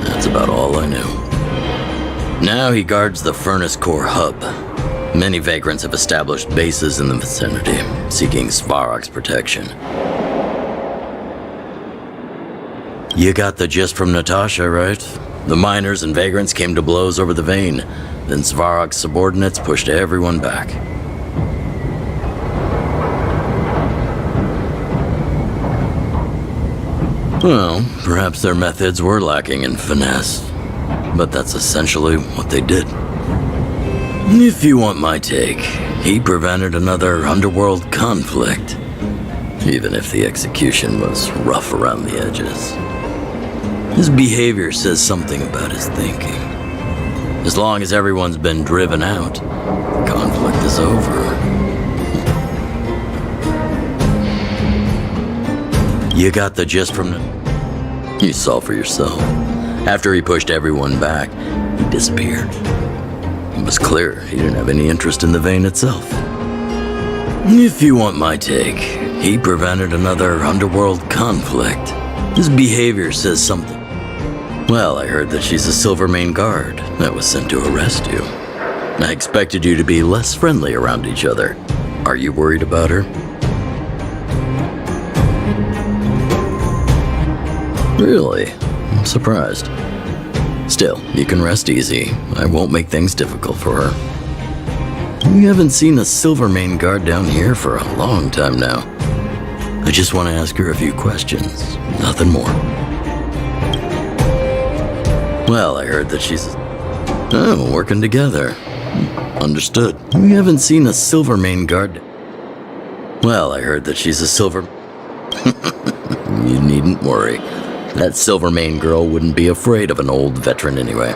That's about all I knew. Now he guards the Furnace Core hub. Many vagrants have established bases in the vicinity, seeking Svarog's protection. You got the gist from Natasha, right? The miners and vagrants came to blows over the vein. Then Svarog's subordinates pushed everyone back. Well, perhaps their methods were lacking in finesse. But that's essentially what they did. If you want my take, he prevented another underworld conflict. Even if the execution was rough around the edges. His behavior says something about his thinking. As long as everyone's been driven out, the conflict is over. You got the gist from the... You saw for yourself. After he pushed everyone back, he disappeared. It was clear he didn't have any interest in the vein itself. If you want my take, he prevented another underworld conflict. His behavior says something. Well, I heard that she's a Silvermane guard that was sent to arrest you. I expected you to be less friendly around each other. Are you worried about her? Really? I'm surprised. Still, you can rest easy. I won't make things difficult for her. We haven't seen a Silvermane guard down here for a long time now. I just want to ask her a few questions. Nothing more. Well, I heard that she's... Oh, working together. Understood. We haven't seen a Silvermane guard... Well, I heard that she's a silver... You needn't worry. That Silvermane girl wouldn't be afraid of an old veteran anyway.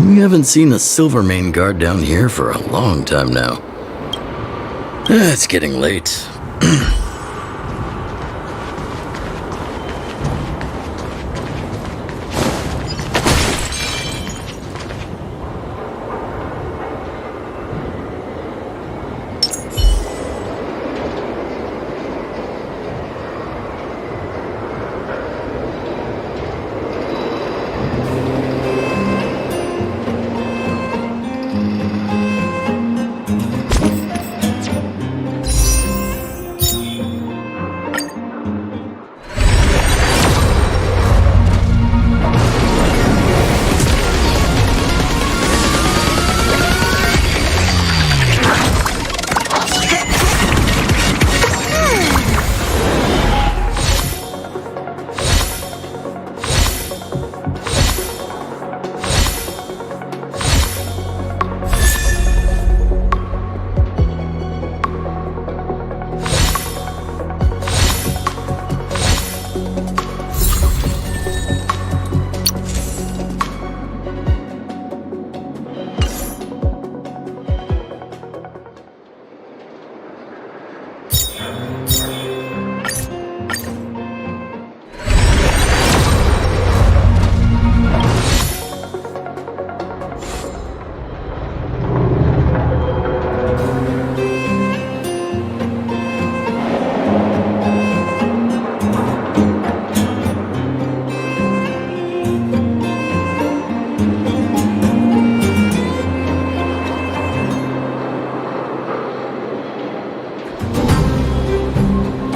We haven't seen a Silvermane guard down here for a long time now. It's getting late.